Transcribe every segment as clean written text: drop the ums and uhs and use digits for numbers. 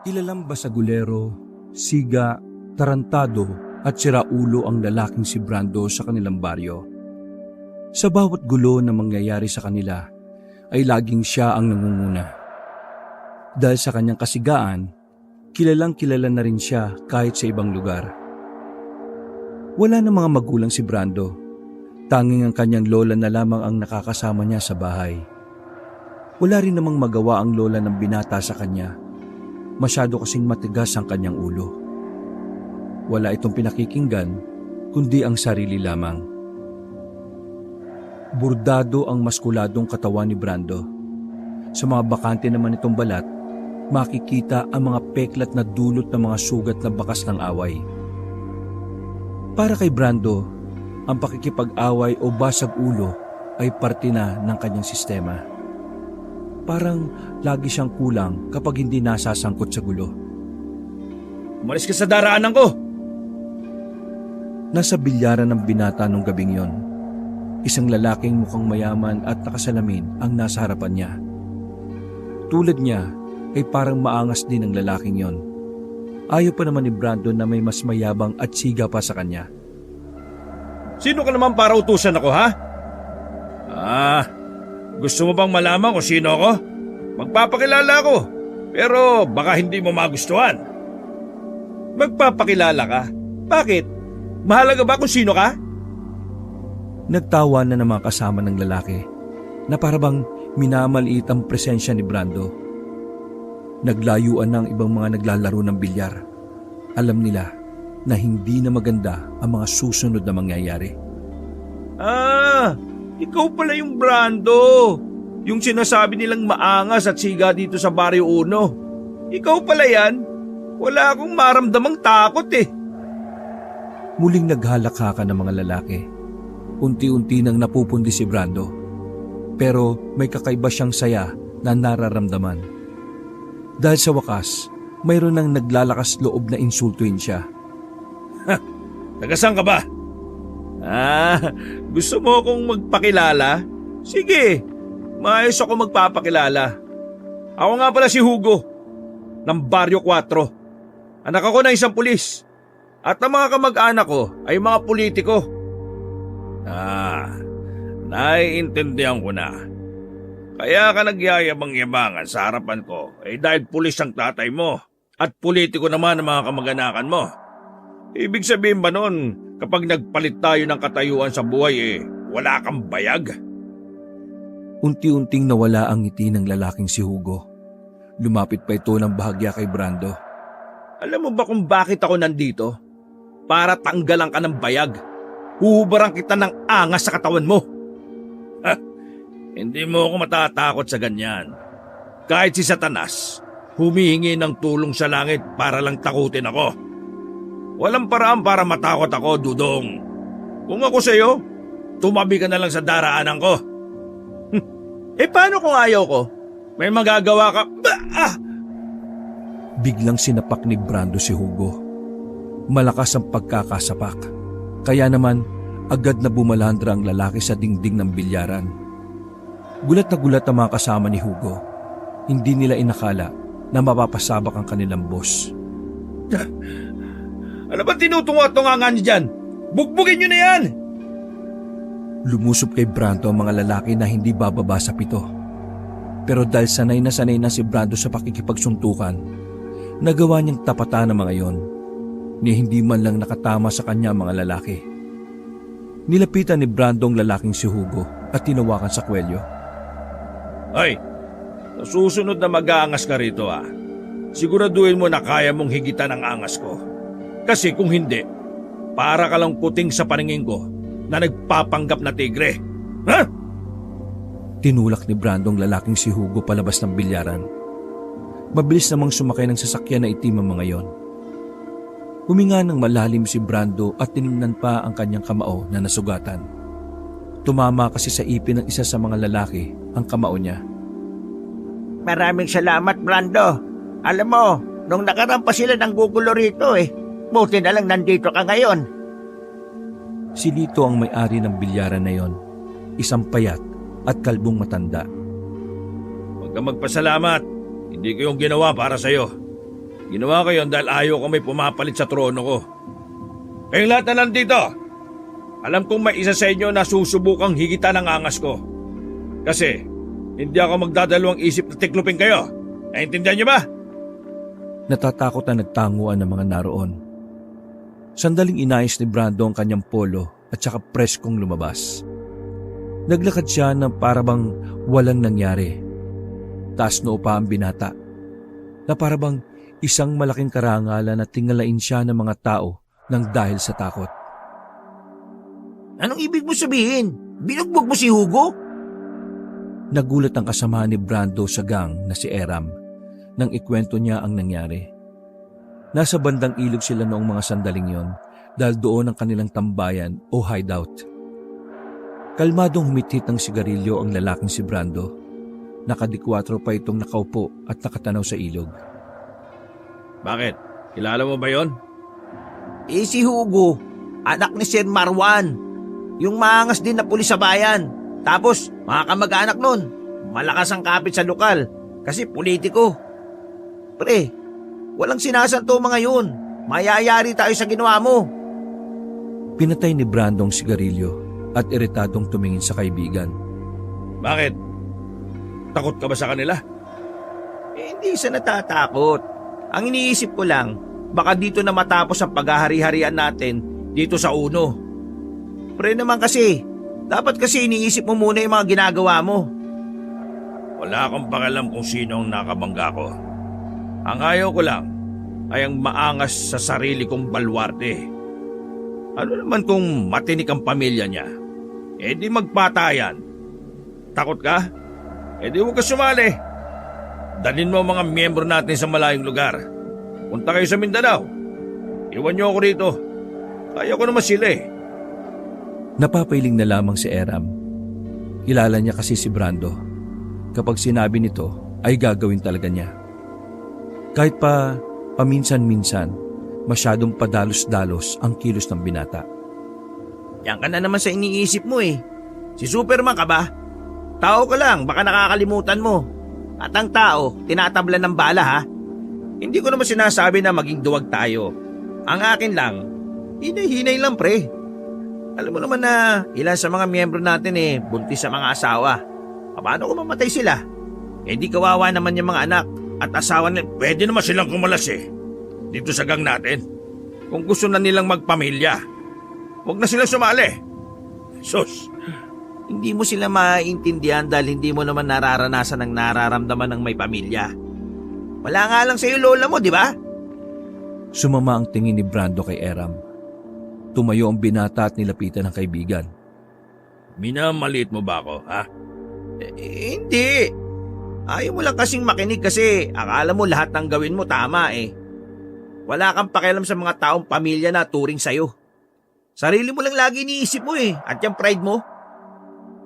Kilalang basagulero, siga, tarantado at siraulo ang lalaking si Brando sa kanilang baryo. Sa bawat gulo na mangyayari sa kanila ay laging siya ang nangunguna. Dahil sa kanyang kasigaan, kilalang kilala na rin siya kahit sa ibang lugar. Wala na mga magulang si Brando, tanging ang kanyang lola na lamang ang nakakasama niya sa bahay. Wala rin namang magawa ang lola ng binata sa kanya. Masyado kasing matigas ang kanyang ulo. Wala itong pinakikinggan, kundi ang sarili lamang. Burdado ang maskuladong katawan ni Brando. Sa mga bakante naman itong balat, makikita ang mga peklat na dulot ng mga sugat na bakas ng away. Para kay Brando, ang pakikipag-away o basag ulo ay parte na ng kanyang sistema. Parang lagi siyang kulang kapag hindi nasasangkot sa gulo. Umalis ka sa daraanan ko! Nasa bilyaran ng binata nung gabing yon. Isang lalaking mukhang mayaman at nakasalamin ang nasa harapan niya. Tulad niya ay parang maangas din ang lalaking yon. Ayaw pa naman ni Brando na may mas mayabang at siga pa sa kanya. Sino ka naman para utusan ako, ha? Gusto mo bang malaman kung sino ako? Magpapakilala ako, pero baka hindi mo magustuhan. Magpapakilala ka? Bakit? Mahalaga ba kung sino ka? Nagtawa na ng mga kasama ng lalaki na parabang minamaliit ang presensya ni Brando. Naglayuan ng ibang mga naglalaro ng bilyar. Alam nila na hindi na maganda ang mga susunod na mangyayari. Ikaw pala yung Brando. Yung sinasabi nilang maangas at siga dito sa Baryo Uno. Ikaw pala yan. Wala akong maramdamang takot eh. Muling naghalakhakan ng mga lalaki. Unti-unti nang napupundi si Brando. Pero may kakaiba siyang saya na nararamdaman. Dahil sa wakas, mayroon nang naglalakas loob na insultuin siya. Tagasang ka ba? Gusto mo akong magpakilala? Sige, maayos ako magpapakilala. Ako nga pala si Hugo, ng Baryo 4. Anak ako ng isang pulis. At ang mga kamag-anak ko ay mga politiko. Naiintindihan ko na. Kaya ka nagyayabang-yabangan sa harapan ko dahil pulis ang tatay mo at politiko naman ang mga kamag-anakan mo. Ibig sabihin ba nun, kapag nagpalit tayo ng katayuan sa buhay wala kang bayag? Unti-unting nawala ang ngiti ng lalaking si Hugo. Lumapit pa ito ng bahagya kay Brando. Alam mo ba kung bakit ako nandito? Para tanggalan ka ng bayag. Huhubaran kita ng angas sa katawan mo. Hindi mo ako matatakot sa ganyan. Kahit si Satanas, humihingi ng tulong sa langit para lang takutin ako. Walang paraan para matakot ako, Dudong. Kung ako sa'yo, tumabi ka na lang sa daraanan ko. Paano kung ayaw ko? May magagawa ka? Biglang sinapak ni Brando si Hugo. Malakas ang pagkakasapak. Kaya naman, agad na bumalandra ang lalaki sa dingding ng bilyaran. Gulat na gulat ang mga kasama ni Hugo. Hindi nila inakala na mapapasabak ang kanilang boss. Ano ba tinutunga-tunga niyo dyan? Bugbugin niyo na yan! Lumusob kay Brando ang mga lalaki na hindi bababa sa 7. Pero dahil sanay na si Brando sa pakikipagsuntukan, nagawa niyang tapatan ang mga yon. Ni hindi man lang nakatama sa kanya ang mga lalaki. Nilapitan ni Brando ang lalaking si Hugo at tinawakan sa kwelyo. Ay, sa susunod na mag-aangas ka rito siguraduhin mo na kaya mong higitan ang angas ko. Kasi kung hindi, para ka lang puting sa paningin ko na nagpapanggap na tigre. Ha? Tinulak ni Brando ang lalaking si Hugo palabas ng bilyaran. Mabilis namang sumakay ng sasakyan na itim ang mga yon. Huminga ng malalim si Brando at tinignan pa ang kanyang kamao na nasugatan. Tumama kasi sa ipin ng isa sa mga lalaki ang kamao niya. Maraming salamat, Brando. Alam mo, nung nakaraan pa sila ng gugulo rito buti na lang nandito ka ngayon. Si Lito ang may-ari ng bilyaran na yon. Isang payat at kalbong matanda. Huwag kang magpasalamat. Hindi ko yung ginawa para sa'yo. Ginawa ko yun dahil ayaw ko may pumapalit sa trono ko. Kayong lahat na nandito, alam kong may isa sa inyo na susubukang higitan ang angas ko. Kasi hindi ako magdadalawang isip na tiklupin kayo. Naintindihan niyo ba? Natatakot na nagtanguan ng mga naroon. Sandaling inayos ni Brando ang kanyang polo at saka preskong lumabas. Naglakad siya na parabang walang nangyari. Taas noo pa ang binata, na parabang isang malaking karangalan na tingalain siya ng mga tao nang dahil sa takot. Anong ibig mo sabihin? Binugbog mo si Hugo? Nagulat ang kasama ni Brando sa gang na si Eram nang ikwento niya ang nangyari. Nasa bandang ilog sila noong mga sandaling yon dahil doon ang kanilang tambayan o hideout. Kalmadong humithit ng sigarilyo ang lalaking si Brando. Nakadikwatro pa itong nakaupo at nakatanaw sa ilog. Bakit? Kilala mo ba yon? Si Hugo, anak ni Sir Marwan. Yung maangas din na pulis sa bayan. Tapos, mga kamag-anak nun, malakas ang kapit sa lokal kasi politiko. Pre, walang sinasanto mga yun. Mayayari tayo sa ginawa mo. Pinatay ni Brando ang sigarilyo at iritadong tumingin sa kaibigan. Bakit? Takot ka ba sa kanila? Hindi sa natatakot. Ang iniisip ko lang, baka dito na matapos ang paghahari-harian natin dito sa Uno. Pre naman kasi, dapat kasi iniisip mo muna yung mga ginagawa mo. Wala akong pakialam kung sino ang nakabangga ko. Ang ayaw ko lang ay ang maangas sa sarili kong balwarte. Ano naman kung matinik ang pamilya niya? Eh di magpatayan. Takot ka? Eh di huwag ka sumali. Dalhin mo ang mga miyembro natin sa malayong lugar. Punta kayo sa Mindanao. Iwan niyo ako rito. Kaya ko naman sila eh. Napapailing na lamang si Eram. Kilala niya kasi si Brando. Kapag sinabi nito, ay gagawin talaga niya. Kahit pa paminsan-minsan, masyadong padalos-dalos ang kilos ng binata. Yan ka na naman sa iniisip mo eh. Si Superman ka ba? Tao ka lang, baka nakakalimutan mo. At ang tao, tinatablan ng bala ha. Hindi ko naman sinasabi na maging duwag tayo. Ang akin lang, hinay-hinay lang pre. Alam mo naman na ilan sa mga miyembro natin buntis sa mga asawa. Paano kung mamatay sila? Di kawawa naman yung mga anak at asawa nila. Pwede naman silang kumalas dito sa gang natin. Kung gusto na nilang magpamilya, huwag na silang sumali. Sus! Hindi mo sila maiintindihan dahil hindi mo naman nararanasan ang nararamdaman ng may pamilya. Wala nga lang sa'yo lola mo, di ba? Sumama ang tingin ni Brando kay Eram. Tumayo ang binata at nilapitan ng kaibigan. Minamaliit mo ba ako, ha? Hindi. Ayaw mo lang kasing makinig kasi akala mo lahat ng gawin mo tama eh. Wala kang pakialam sa mga taong pamilya na turing sa'yo. Sarili mo lang lagi iniisip mo at yung pride mo.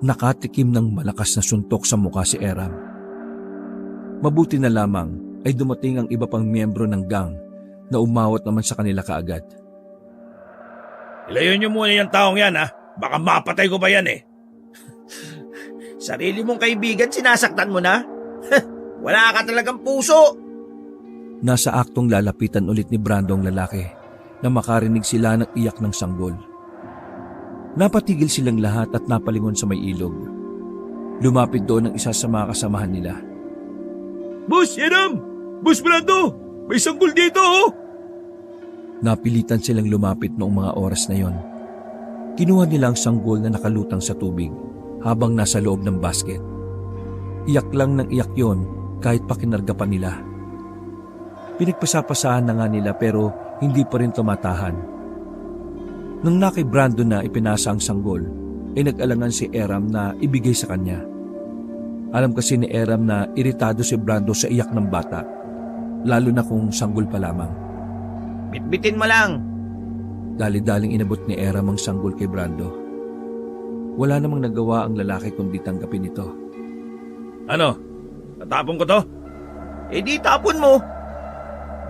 Nakatikim ng malakas na suntok sa mukha si Eram. Mabuti na lamang ay dumating ang iba pang miyembro ng gang na umawat naman sa kanila kaagad. Ilayon niyo muna yung taong yan ha. Baka mapatay ko pa yan Sarili mong kaibigan sinasaktan mo na? Wala ka talagang puso. Nasa aktong lalapitan ulit ni Brando ang lalaki na makarinig sila ng iyak ng sanggol. Napatigil silang lahat at napalingon sa may ilog. Lumapit doon ang isa sa mga kasamahan nila. Boss, Eram! Boss Brando! May sanggol dito Napilitan silang lumapit noong mga oras na yon. Kinuha nila ang sanggol na nakalutang sa tubig habang nasa loob ng basket. Iyak lang ng iyak yon kahit pa kinarga pa nila. Pinagpasapasahan na nga nila pero hindi pa rin tumatahan. Nang nakay Brando na ipinasa ang sanggol, ay nag-alangan si Eram na ibigay sa kanya. Alam kasi ni Eram na iritado si Brando sa iyak ng bata, lalo na kung sanggol pa lamang. Bitbitin mo lang. Dali-daling inabot ni Eram ang sanggol kay Brando. Wala namang nagawa ang lalaki kundi tanggapin ito. Ano? Tatapon ko to? Di tapon mo.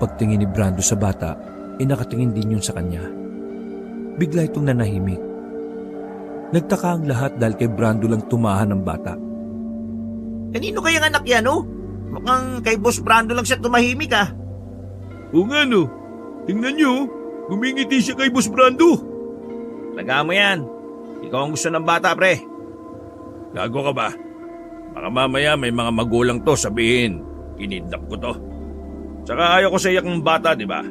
Pagtingin ni Brando sa bata, nakatingin din yun sa kanya. Bigla itong nanahimik. Nagtaka ang lahat dahil kay Brando lang tumahan ng bata. Kanino kayang anak yan Mukhang kay Boss Brando lang siya tumahimik Oo nga no. Tingnan nyo, gumingiti siya kay Boss Brando. Talaga mo yan. Ikaw ang gusto ng bata, pre. Gago ka ba? Baka mamaya may mga magulang to sabihin, kinidnap ko to. Tsaka ayaw ko sa iyak ng bata, di ba?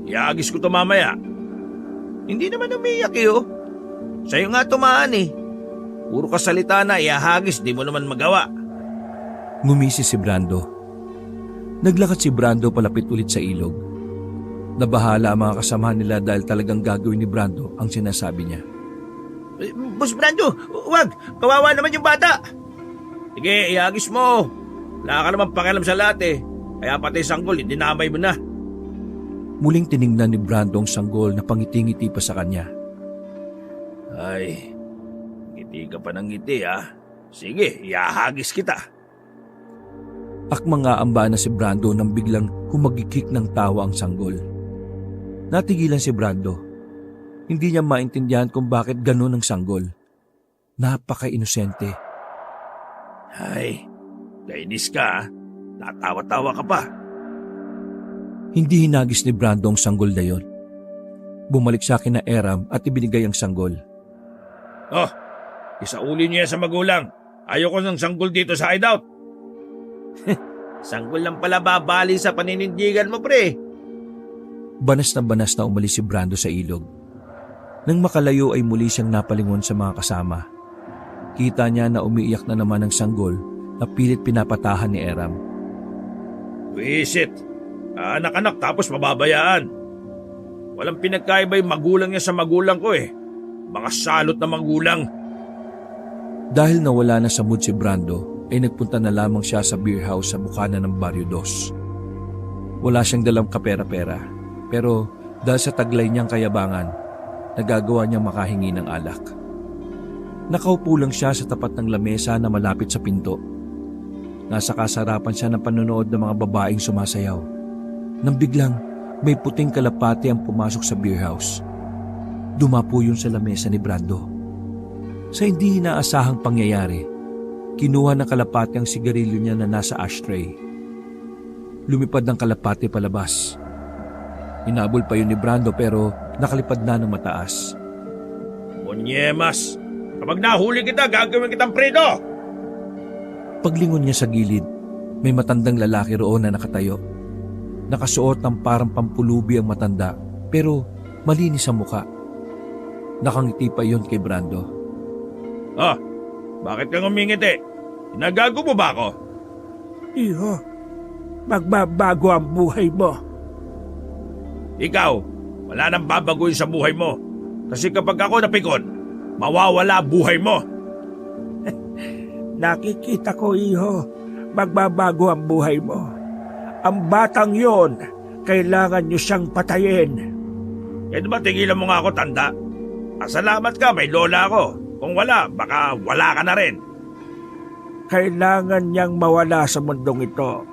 Iagis ko to mamaya. Hindi naman umiyak eh, oh. Sa'yo nga tumaan eh. Puro ka salita na, ihahagis, di mo naman magawa. Ngumisi si Brando. Naglakad si Brando palapit ulit sa ilog. Nabahala ang mga kasamahan nila dahil talagang gagawin ni Brando ang sinasabi niya. Boss Brando, wag! Kawawa naman yung bata! Sige, ihagis mo. Wala ka naman pakialam sa lahat eh. Kaya pati sanggol, dinamay mo na. Muling tiningnan ni Brando ang sanggol na pangiti-ngiti pa sa kanya. Ay, ngiti ka pa ng ngiti ha. Sige, ihahagis kita. Akmang aamba na si Brando nang biglang humagikik ng tawa ang sanggol. Natigilan si Brando. Hindi niya maintindihan kung bakit ganun ang sanggol. Napaka-inosente. Ay, kainis ka ha. Natawa-tawa ka pa. Hindi hinagis ni Brando ang sanggol na yon. Bumalik sa akin na Eram at ibinigay ang sanggol. Oh, isauli niyo yan sa magulang. Ayoko ng sanggol dito sa hideout. Sanggol lang pala babali sa paninindigan mo, pre. Banas na umalis si Brando sa ilog. Nang makalayo ay muli siyang napalingon sa mga kasama. Kita niya na umiiyak na naman ang sanggol na pilit pinapatahan ni Eram. Wisit. Anak-anak tapos mababayaan. Walang pinagkaiba yung magulang niya sa magulang ko eh. Mga salot na magulang. Dahil nawala na sa mood si Brando, ay nagpunta na lamang siya sa beer house sa bukana ng Barrio Dos. Wala siyang dalang kapera-pera, pero dahil sa taglay niyang kayabangan, nagagawa niyang makahingi ng alak. Nakaupo lang siya sa tapat ng lamesa na malapit sa pinto. Nasa kasarapan siya ng panonood ng mga babaeng sumasayaw. Nang biglang may puting kalapati ang pumasok sa beer house. Dumapo yun sa lamesa ni Brando. Sa hindi inaasahang pangyayari, kinuha ng kalapati ang sigarilyo niya na nasa ashtray. Lumipad ng kalapati palabas. Hinabol pa yun ni Brando pero nakalipad na ng mataas. Monyemas, kapag nahuli kita, gagawin kitang predo! Paglingon niya sa gilid, may matandang lalaki roon na nakatayo. Nakasuot ng parang pampulubi ang matanda pero malinis ang muka. Nakangiti pa yun kay Brando. Ah, bakit ka ngumingiti? Nagago mo ba ako? Iho, magbabago ang buhay mo. Ikaw, wala nang babaguhin sa buhay mo. Kasi kapag ako napikon, mawawala buhay mo. Nakikita ko, iho, magbabago ang buhay mo. Ang batang yon, kailangan nyo siyang patayin. Eh diba tigilan mo nga ako, tanda? Salamat ka, may lola ako. Kung wala, baka wala ka na rin. Kailangan niyang mawala sa mundong ito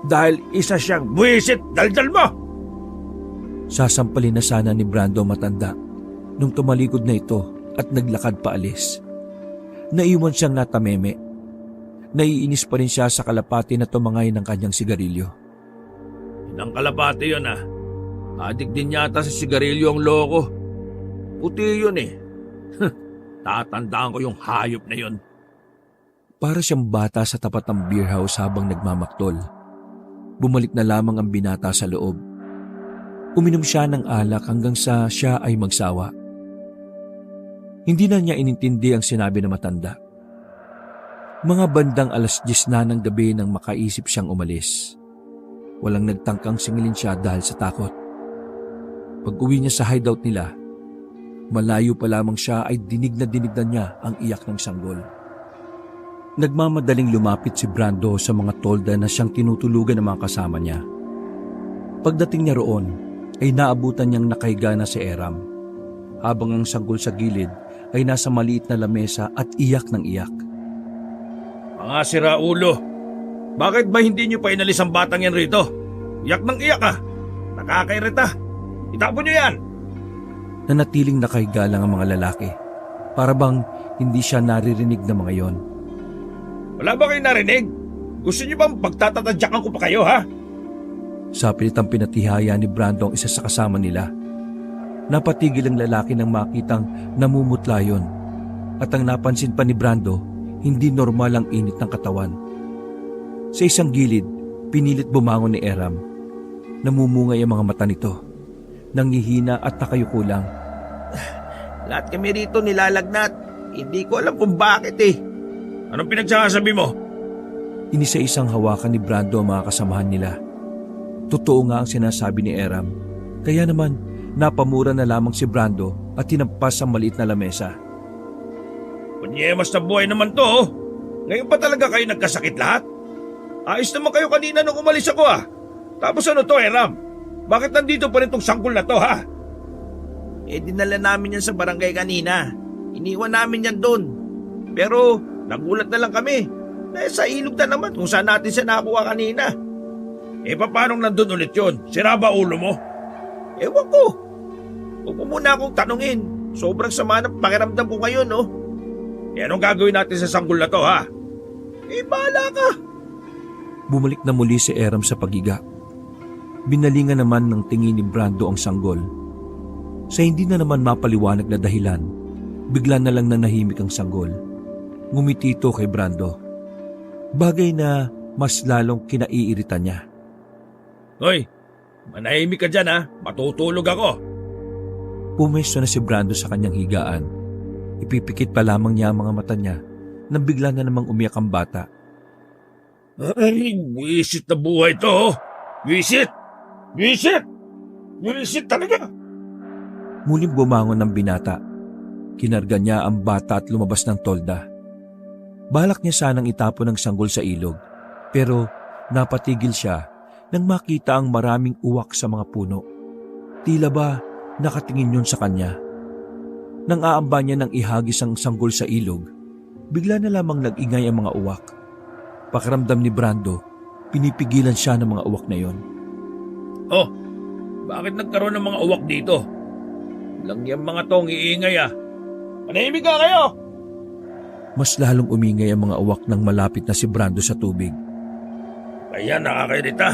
dahil isa siyang Buwisit, daldal mo! Sasampalin na sana ni Brando matanda nung tumalikod na ito at naglakad paalis. Naiwan siyang natameme. Naiinis pa rin siya sa kalapati na tumangay ng kanyang sigarilyo. Inang kalapati yun ah. Adik din yata sa sigarilyo ang loko. Puti yun eh. Tatandaan ko yung hayop na yun. Para siyang bata sa tapat ng beer house habang nagmamaktol. Bumalik na lamang ang binata sa loob. Uminom siya ng alak hanggang sa siya ay magsawa. Hindi na niya inintindi ang sinabi ng matanda. Mga bandang 10:00 na ng gabi nang makaisip siyang umalis. Walang nagtangkang singilin siya dahil sa takot. Pag-uwi niya sa hideout nila, malayo pa lamang siya ay dinig na niya ang iyak ng sanggol. Nagmamadaling lumapit si Brando sa mga tolda na siyang tinutulugan ng mga kasama niya. Pagdating niya roon, ay naabutan niyang nakahiga na si Eram, habang ang sanggol sa gilid ay nasa maliit na lamesa at iyak ng iyak. Mga siraulo, bakit ba hindi niyo pa inalis ang batang yan rito? Iyak ng iyak ah! Nakakairita! Itapon niyo yan! Nanatiling nakahiga lang ang mga lalaki, para bang hindi siya naririnig ng mga yon. Wala ba kayo narinig? Gusto niyo bang pagtatatadyakan ko pa kayo ha? Sa pilitang pinatihaya ni Brando ang isa sa kasama nila. Napatigil ang lalaki nang makitang namumutla yun. At ang napansin pa ni Brando, hindi normal ang init ng katawan. Sa isang gilid, pinilit bumangon ni Eram. Namumungay ang mga mata nito. Nangihina at nakayuko lang. Lahat kami rito nilalagnat. Hindi ko alam kung bakit eh. Anong pinagsasabi mo? Inisa-isang hawakan ni Brando ang mga kasamahan nila. Totoo nga ang sinasabi ni Eram. Kaya naman, napamura na lamang si Brando at tinampas ang maliit na lamesa. Kunyemas na buhay naman to, oh. Ngayon pa talaga kayo nagkasakit lahat? Ayos naman kayo kanina nung umalis ako, ah. Tapos ano to, Eram? Bakit nandito pa rin tong sanggol na to, ha? Eh dinala namin yan sa barangay kanina. Iniwan namin yan doon. Pero nagulat na lang kami. Dahil sa ilog na naman kung saan natin siya nakuha kanina. Eh paano nandun ulit yun? Sira ba ulo mo? Ewan ko. Huwag mo muna akong tanungin. Sobrang sama ng pakiramdam ko ngayon, no? Eh anong gagawin natin sa sanggol na to, ha? Eh bahala ka. Bumalik na muli si Eram sa pagiga. Binalingan naman ng tingin ni Brando ang sanggol. Sa hindi na naman mapaliwanag na dahilan, bigla na lang nanahimik ang sanggol. Ngumiti ito kay Brando. Bagay na mas lalong kinaiirita niya. Hoy, manahimik ka dyan, ha? Matutulog ako. Pumesto na si Brando sa kanyang higaan. Ipipikit pa lamang niya ang mga mata niya nang bigla na namang umiyak ang bata. Ay, wisit na buhay to, oh. Wisit! Wisit! Wisit talaga! Muling bumangon ng binata. Kinarga niya ang bata at lumabas ng tolda. Balak niya sanang itapon ang sanggol sa ilog, pero napatigil siya nang makita ang maraming uwak sa mga puno. Tila ba nakatingin yun sa kanya? Nang aamba niya ng ihagis ang sanggol sa ilog, bigla na lamang nag-ingay ang mga uwak. Pakiramdam ni Brando, pinipigilan siya ng mga uwak na yon. Oh, bakit nagkaroon ng mga uwak dito? Lang yung mga tong iingay, ah. Manahimik ka kayo! Mas lalong umingay ang mga uwak nang malapit na si Brando sa tubig. Kaya nakakairita.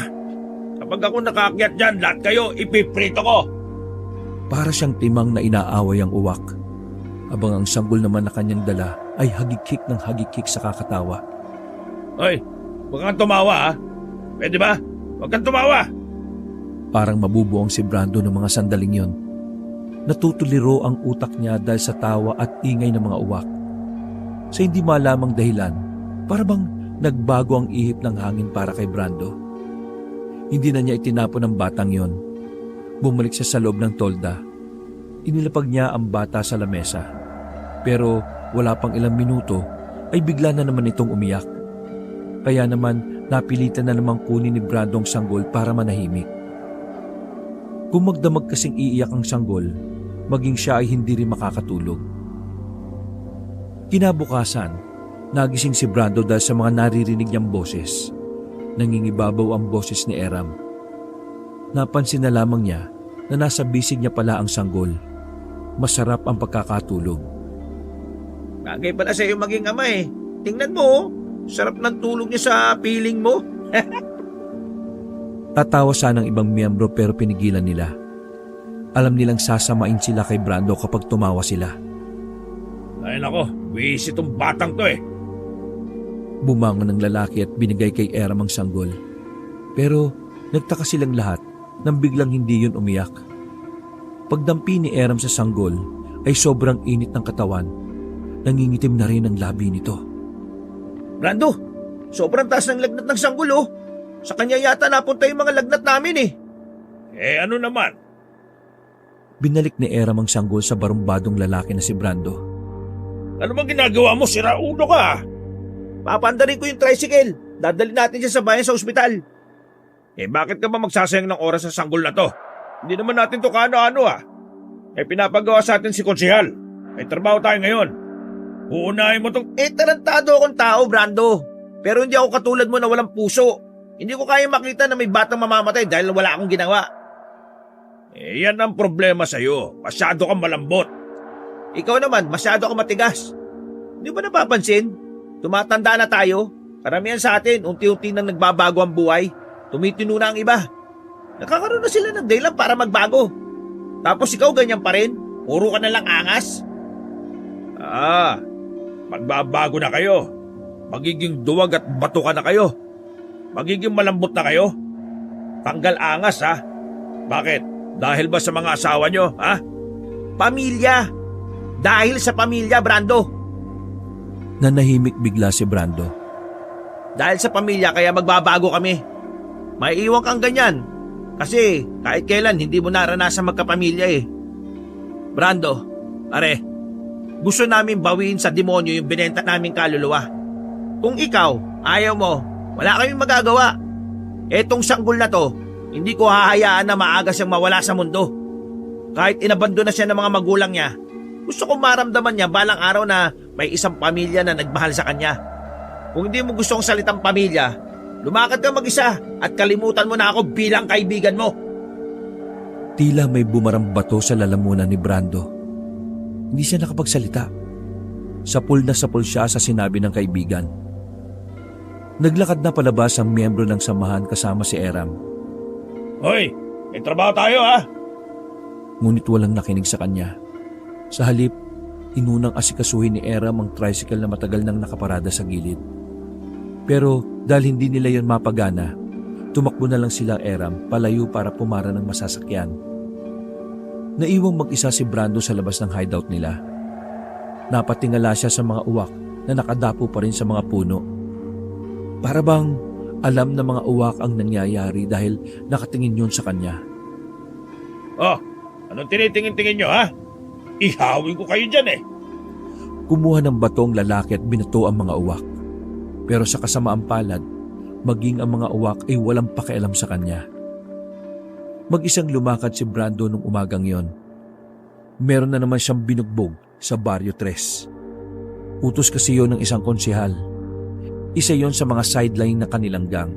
Kapag ako nakaakyat dyan, lahat kayo ipiprito ko. Para siyang timang na inaaway ang uwak. Abang ang sanggol naman na kanyang dala ay hagikik ng hagikik sa kakatawa. Hoy, huwag kang tumawa, ha? Pwede ba? Huwag kang tumawa! Parang mabubuong si Brando ng mga sandaling yon. Natutuliro ang utak niya dahil sa tawa at ingay ng mga uwak. Sa hindi malamang dahilan, para bang nagbago ang ihip ng hangin para kay Brando. Hindi na niya itinapon ang batang yon. Bumalik siya sa loob ng tolda. Inilapag niya ang bata sa lamesa. Pero wala pang ilang minuto ay bigla na naman itong umiyak. Kaya naman napilitan na namang kunin ni Brando ang sanggol para manahimik. Kung magdamag kasing iiyak ang sanggol, maging siya ay hindi rin makakatulog. Kinabukasan, nagising si Brando dahil sa mga naririnig niyang boses. Nangingibabaw ang boses ni Eram. Napansin na lamang niya na nasa bisig niya pala ang sanggol. Masarap ang pagkakatulog. Bagay pala sa'yo maging ama eh. Tingnan mo, oh. Sarap ng tulog niya sa piling mo. Tatawa sana ng ibang miyembro pero pinigilan nila. Alam nilang sasamain sila kay Brando kapag tumawa sila. Ay nako, wisit itong batang to eh. Bumangon ng lalaki at binigay kay Eram ang sanggol. Pero nagtaka silang lahat nang biglang hindi yun umiyak. Pagdampi ni Eram sa sanggol ay sobrang init ng katawan. Nangingitim na rin ang labi nito. Brando, sobrang taas ng lagnat ng sanggol, oh. Sa kanya yata napunta yung mga lagnat namin eh. Eh ano naman? Binalik ni Eram ang sanggol sa barumbadong lalaki na si Brando. Ano bang ginagawa mo? Sira ulo ka! Papandarin ko yung tricycle. Dadali natin siya sa bayan sa ospital. Eh bakit ka ba magsasayang ng oras sa sanggol na to? Hindi naman natin to kaano-ano, ah. Eh pinapagawa sa atin si konsehal. May trabaho tayo ngayon. Uunahin mo tong... Eh tarantado akong tao, Brando. Pero hindi ako katulad mo na walang puso. Hindi ko kaya makita na may batang mamamatay dahil wala akong ginawa. Eh yan ang problema sa'yo. Masyado kang malambot. Ikaw naman, masyado kang matigas. Hindi ba napapansin? Tumatanda na tayo. Karamihan sa atin, unti-unti nang nagbabago ang buhay. Tumitino na ang iba. Nakakaroon na sila ng dahilan para magbago. Tapos ikaw ganyan pa rin? Puro ka na lang angas? Magbabago na kayo. Magiging duwag at batuka na kayo. Magiging malambot na kayo. Tanggal angas, ha? Bakit? Dahil ba sa mga asawa nyo, ha? Pamilya. Dahil sa pamilya, Brando. Nanahimik bigla si Brando. Dahil sa pamilya kaya magbabago kami. Maiiwan kang ganyan. Kasi kahit kailan hindi mo naranasan magkapamilya eh. Brando, are, gusto namin bawiin sa demonyo yung binenta naming kaluluwa. Kung ikaw, ayaw mo, wala kaming magagawa. Etong sanggol na to, hindi ko hahayaan na maaga siyang mawala sa mundo. Kahit inabando na siya ng mga magulang niya, gusto kong maramdaman niya balang araw na may isang pamilya na nagmahal sa kanya. Kung hindi mo gustong salitang pamilya, lumakad ka mag-isa at kalimutan mo na ako bilang kaibigan mo. Tila may bumarang bato sa lalamunan ni Brando. Hindi siya nakapagsalita. Sapul na sapul siya sa sinabi ng kaibigan. Naglakad na palabas ang miyembro ng samahan kasama si Eram. Hoy, may trabaho tayo, ha? Ngunit walang nakinig sa kanya. Sa halip, inunang asikasuhin ni Eram ang tricycle na matagal nang nakaparada sa gilid. Pero dahil hindi nila yon mapagana, tumakbo na lang sila Eram palayo para pumara ng masasakyan. Naiwang mag-isa si Brando sa labas ng hideout nila. Napatingala siya sa mga uwak na nakadapo pa rin sa mga puno. Para bang alam na mga uwak ang nangyayari dahil nakatingin yun sa kanya. Oh, anong tinitingin-tingin nyo, ha? Ihawin ko kayo dyan, eh. Kumuha ng batong lalaki at binato ang mga uwak. Pero sa kasamaang palad, maging ang mga uwak ay walang pakialam sa kanya. Mag-isang lumakad si Brando nung umagang yon. Meron na naman siyang binugbog sa Barrio 3. Utos kasi yon ng isang konsehal. Isa yon sa mga sideline na kanilang gang.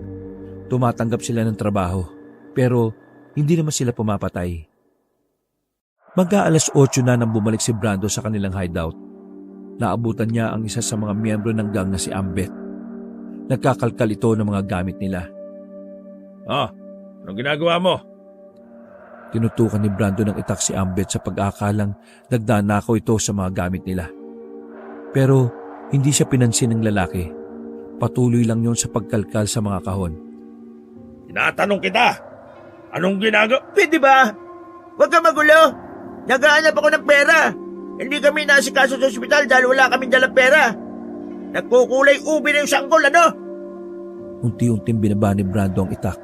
Tumatanggap sila ng trabaho, pero hindi naman sila pumapatay. Mag-aalas 8 na nang bumalik si Brando sa kanilang hideout. Naabutan niya ang isa sa mga miyembro ng gang na si Ambet. Nagkakalkal ito ng mga gamit nila. Anong ginagawa mo? Tinutukan ni Brando ng itak si Ambet sa pag-aakalang nagdanakaw ito sa mga gamit nila. Pero hindi siya pinansin ng lalaki. Patuloy lang yon sa pagkalkal sa mga kahon. Tinatanong kita, anong ginagawa? Pwede ba? Huwag ka magulo. Naghahanap ako ng pera. Hindi kami nasikaso sa ospital dahil wala kaming dalang pera. Nagkukulay ubi na yung sanggol, ano? Unti-unting binaba ni Brando ang itak.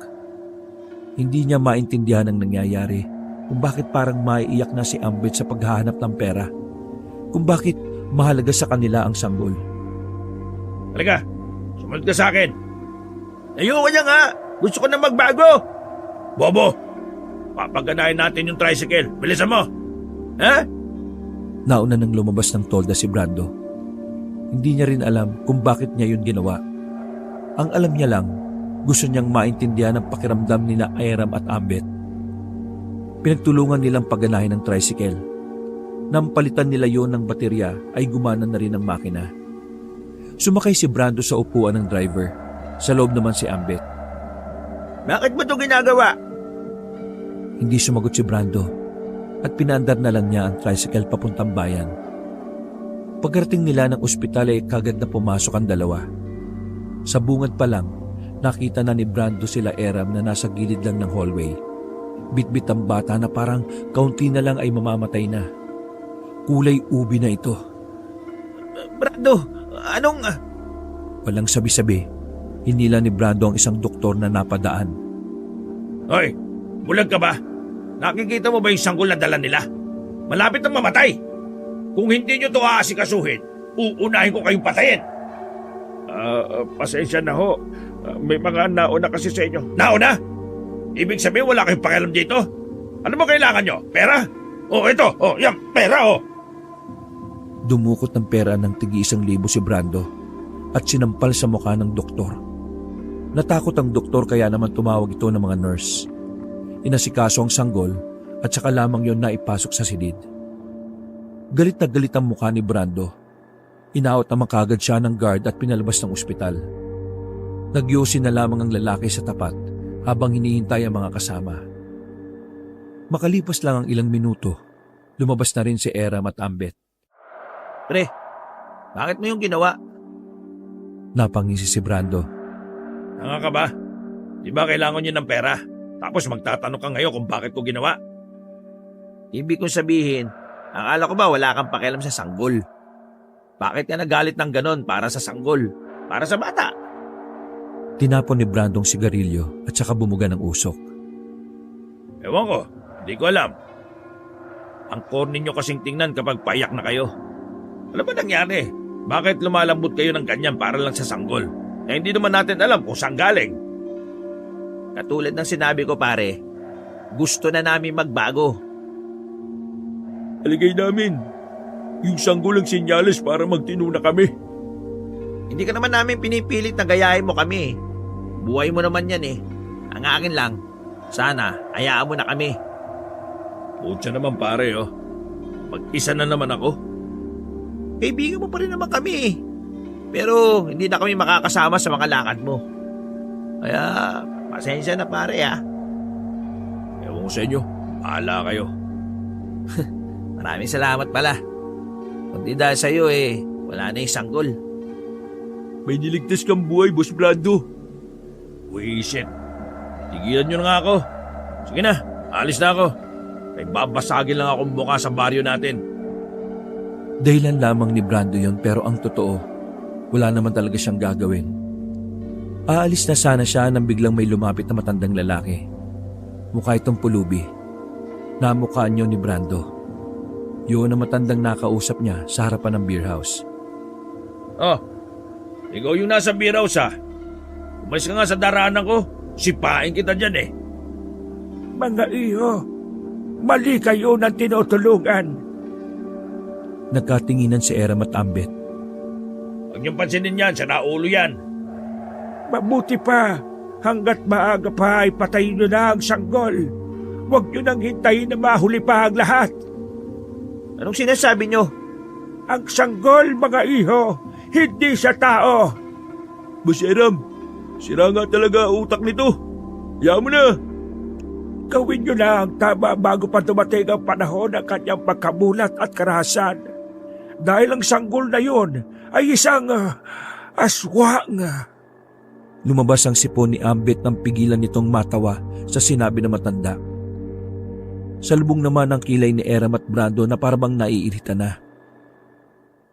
Hindi niya maintindihan ang nangyayari kung bakit parang maiiyak na si Ambet sa paghahanap ng pera. Kung bakit mahalaga sa kanila ang sanggol. Halika, sumunod ka sa akin. Ayoko niya nga. Gusto ko na magbago. Bobo, papaganahin natin yung tricycle. Bilisan mo. Ha? Nauna nang lumabas ng tolda si Brando. Hindi niya rin alam kung bakit niya yun ginawa. Ang alam niya lang, gusto niyang maintindihan ang pakiramdam nila Eram at Ambet. Pinagtulungan nilang paganahin ng tricycle. Nang palitan nila yon ng baterya ay gumana na rin ang makina. Sumakay si Brando sa upuan ng driver. Sa loob naman si Ambet. Bakit mo ito ginagawa? Hindi sumagot si Brando at pinaandar na lang niya ang tricycle papuntang bayan. Pagkarating nila ng ospital ay kagad na pumasok ang dalawa. Sa bungad pa lang, nakita na ni Brando sila Eram na nasa gilid lang ng hallway. Bitbit ang bata na parang kaunti na lang ay mamamatay na. Kulay ubi na ito. Brando, anong... Walang sabi-sabi, hinila ni Brando ang isang doktor na napadaan. Hoy, bulag ka ba? Nakikita mo ba yung sanggol na dala nila? Malapit na mamatay. Kung hindi nyo ito aasikasuhin, uunahin ko kayong patayin. Pasensya na ho. May mga nauna kasi sa inyo. Nauna? Ibig sabihin wala kayong pakialam dito? Ano mo kailangan nyo? Pera? Ito. Yan, pera, Dumukot ng pera ng tig-1,000 si Brando at sinampal sa mukha ng doktor. Natakot ang doktor kaya naman tumawag ito ng mga nurse. Inasikaso ang sanggol at saka lamang yon na ipasok sa silid. Galit na galit ang mukha ni Brando. Inaot naman kagad siya ng guard at pinalabas ng ospital. Nagyosi na lamang ang lalaki sa tapat habang hinihintay ang mga kasama. Makalipas lang ang ilang minuto, lumabas na rin si Eram at Ambet. Pre, bakit mo yung ginawa? Napangisi si Brando. Tanga ka ba? Di ba kailangan nyo ng pera? Tapos magtatanong ka ngayon kung bakit ko ginawa? Ibig kong sabihin, akala ko ba wala kang pakialam sa sanggol? Bakit ka nagalit ng ganon para sa sanggol? Para sa bata? Tinapon ni Brando ang sigarilyo at saka bumuga ng usok. Ewan ko, hindi ko alam. Ang corny nyo kasing tingnan kapag payak na kayo. Ano ba nangyari? Bakit lumalambot kayo ng ganyan para lang sa sanggol? Eh hindi naman natin alam kung saan galing. Katulad ng sinabi ko pare, gusto na namin magbago. Aligay namin. Yung sanggol ang senyales para magtino na kami. Hindi ka naman namin pinipilit na gayahin mo kami. Buhay mo naman yan eh. Ang akin lang, sana hayaan mo na kami. Putya naman pare oh. Mag-isa na naman ako. Kaibigan mo pa rin naman kami eh. Pero hindi na kami makakasama sa mga lakad mo. Kaya pasensya na pare ah. Ewan ko sa inyo. Bahala kayo. Maraming salamat pala. Kung di dahil sa'yo eh, wala na yung sanggol. May niligtas kang buhay, Boss Brando. Wisit. Tigilan nyo na nga ako. Sige na, alis na ako. May babasagin lang akong mukha sa baryo natin. Dahilan lamang ni Brando yon pero ang totoo, wala naman talaga siyang gagawin. Aalis na sana siya nang biglang may lumapit na matandang lalaki. Mukha itong pulubi. Namukhaan niyo ni Brando. Yun ang matandang nakausap niya sa harapan ng beer house. Oh, ikaw yung nasa beer house ha. Umalis ka nga sa daraanan ko. Sipain kita dyan eh. Mga iho, mali kayo ng tinutulungan. Nagkatinginan si Eram at Ambet. Huwag niyong pansinin yan, sa naulo yan. Mabuti pa, hanggat maaga pa ay patayin nyo na ang sanggol. Huwag nyo nang hintayin na mahuli pa ang lahat. Anong sinasabi nyo? Ang sanggol, mga iho, hindi sa tao. Boss Eram, sira nga talaga utak nito. Hayaan mo na. Gawin nyo na ang tama bago pa dumating ang panahon ng kanyang pagkamulat at karahasan. Dahil ang sanggol na yun ay isang aswang. Lumabas ang sipon ni Ambet nang pigilan nitong matawa sa sinabi ng matanda. Salubong naman ang kilay ni Eram at Brando na parabang naiirita na.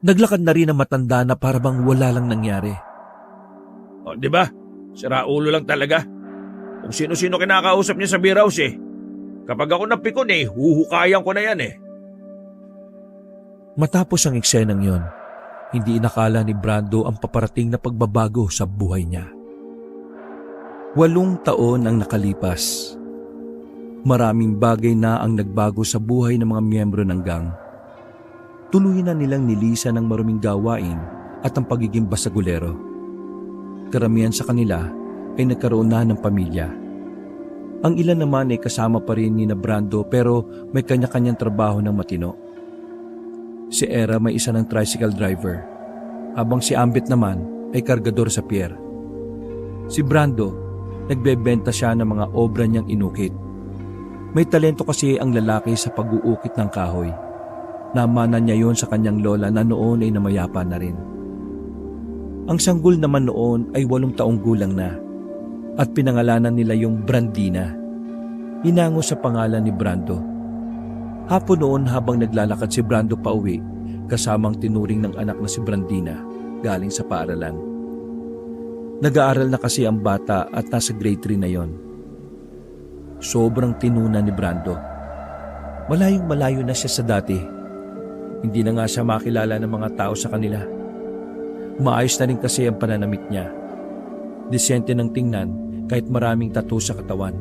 Naglakad na rin ang matanda na parabang wala lang nangyari. O, di ba? Sira ulo lang talaga. Kung sino-sino kinakausap niya sa beer house eh. Kapag ako napikon eh, huhukayan ko na yan eh. Matapos ang eksenang yon, hindi inakala ni Brando ang paparating na pagbabago sa buhay niya. 8 taon ang nakalipas. Maraming bagay na ang nagbago sa buhay ng mga miyembro ng gang. Tuluyan na nilang nilisan ang maruming gawain at ang pagiging basagulero. Karamihan sa kanila ay nagkaroon na ng pamilya. Ang ilan naman ay kasama pa rin ni na Brando pero may kanya-kanyang trabaho ng matino. Si Era may isa ng tricycle driver, habang si Ambet naman ay kargador sa pier. Si Brando, nagbebenta siya ng mga obra niyang inukit. May talento kasi ang lalaki sa pag-uukit ng kahoy. Namana niya yon sa kanyang lola na noon ay namayapa na rin. Ang sanggol naman noon ay 8 taong gulang na at pinangalanan nila yung Brandina. Hinango sa pangalan ni Brando. Hapon noon habang naglalakad si Brando pa uwi, kasamang tinuring ng anak na si Brandina galing sa paaralan. Nag-aaral na kasi ang bata at nasa grade 3 na yon. Sobrang tinuna ni Brando. Malayong malayo na siya sa dati. Hindi na nga siya makilala ng mga tao sa kanila. Maayos na rin kasi ang pananamit niya. Disente ng tingnan kahit maraming tattoo sa katawan.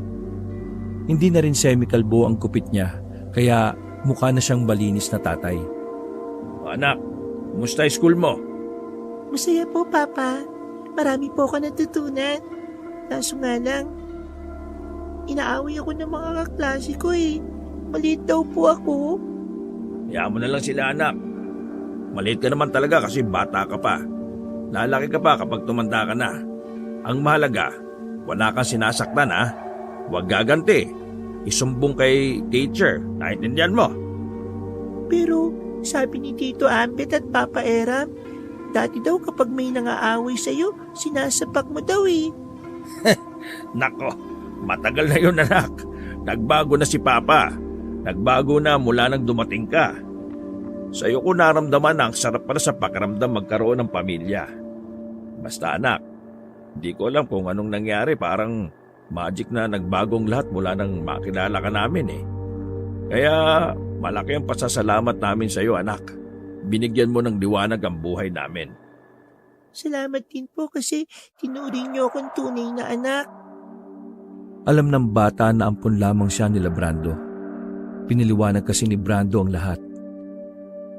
Hindi na rin semi-kalbo ang kupit niya. Kaya mukha na siyang malinis na tatay. Anak, kumusta yung school mo? Masaya po, Papa. Marami po ako natutunan. Kaso nga lang, inaaway ako ng mga kaklase ko eh. Maliit daw po ako. Hayaan mo na lang sila anak. Maliit ka naman talaga kasi bata ka pa. Lalaki ka pa kapag tumanda ka na. Ang mahalaga, wala kang sinasaktan ha. Huwag gaganti. Isumbong kay teacher. Naintindihan mo? Pero sabi ni Tito Ambet at Papa Eram, dati daw kapag may nangaaway sa'yo, sinasapak mo daw eh. Nako, matagal na yun anak. Nagbago na si Papa. Nagbago na mula nang dumating ka. Sa'yo ko naramdaman na ang sarap pala sa pakiramdam magkaroon ng pamilya. Basta anak, hindi ko alam kung anong nangyari. Parang magic na nagbagong lahat mula nang makilala ka namin eh. Kaya malaki ang pasasalamat namin sa'yo anak. Binigyan mo ng liwanag ang buhay namin. Salamat din po kasi tinuring niyo akong tunay na anak. Alam ng bata na ampun lamang siya nila Brando. Piniliwanag kasi ni Brando ang lahat.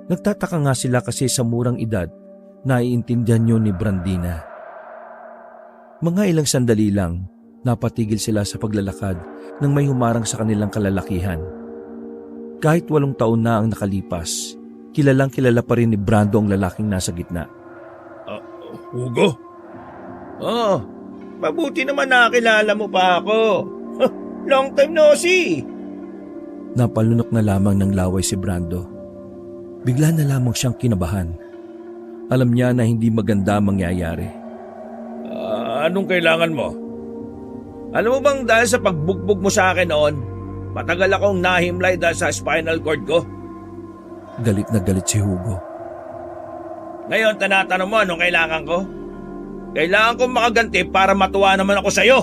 Nagtataka nga sila kasi sa murang edad naiintindihan niyo ni Brandina. Mga ilang sandali lang, napatigil sila sa paglalakad nang may humarang sa kanilang kalalakihan. Kahit 8 taon na ang nakalipas, kilalang kilala pa rin ni Brando ang lalaking nasa gitna. Hugo? Oh, mabuti naman nakilala mo pa ako. Long time no see. Napalunok na lamang ng laway si Brando. Bigla na lamang siyang kinabahan. Alam niya na hindi maganda mangyayari. Anong kailangan mo? Alam mo bang dahil sa pagbugbog mo sa akin noon, matagal akong nahimlay dahil sa spinal cord ko? Galit na galit si Hugo. Ngayon tanatanong mo anong kailangan ko? Kailangan kong makaganti para matuwa naman ako sa'yo.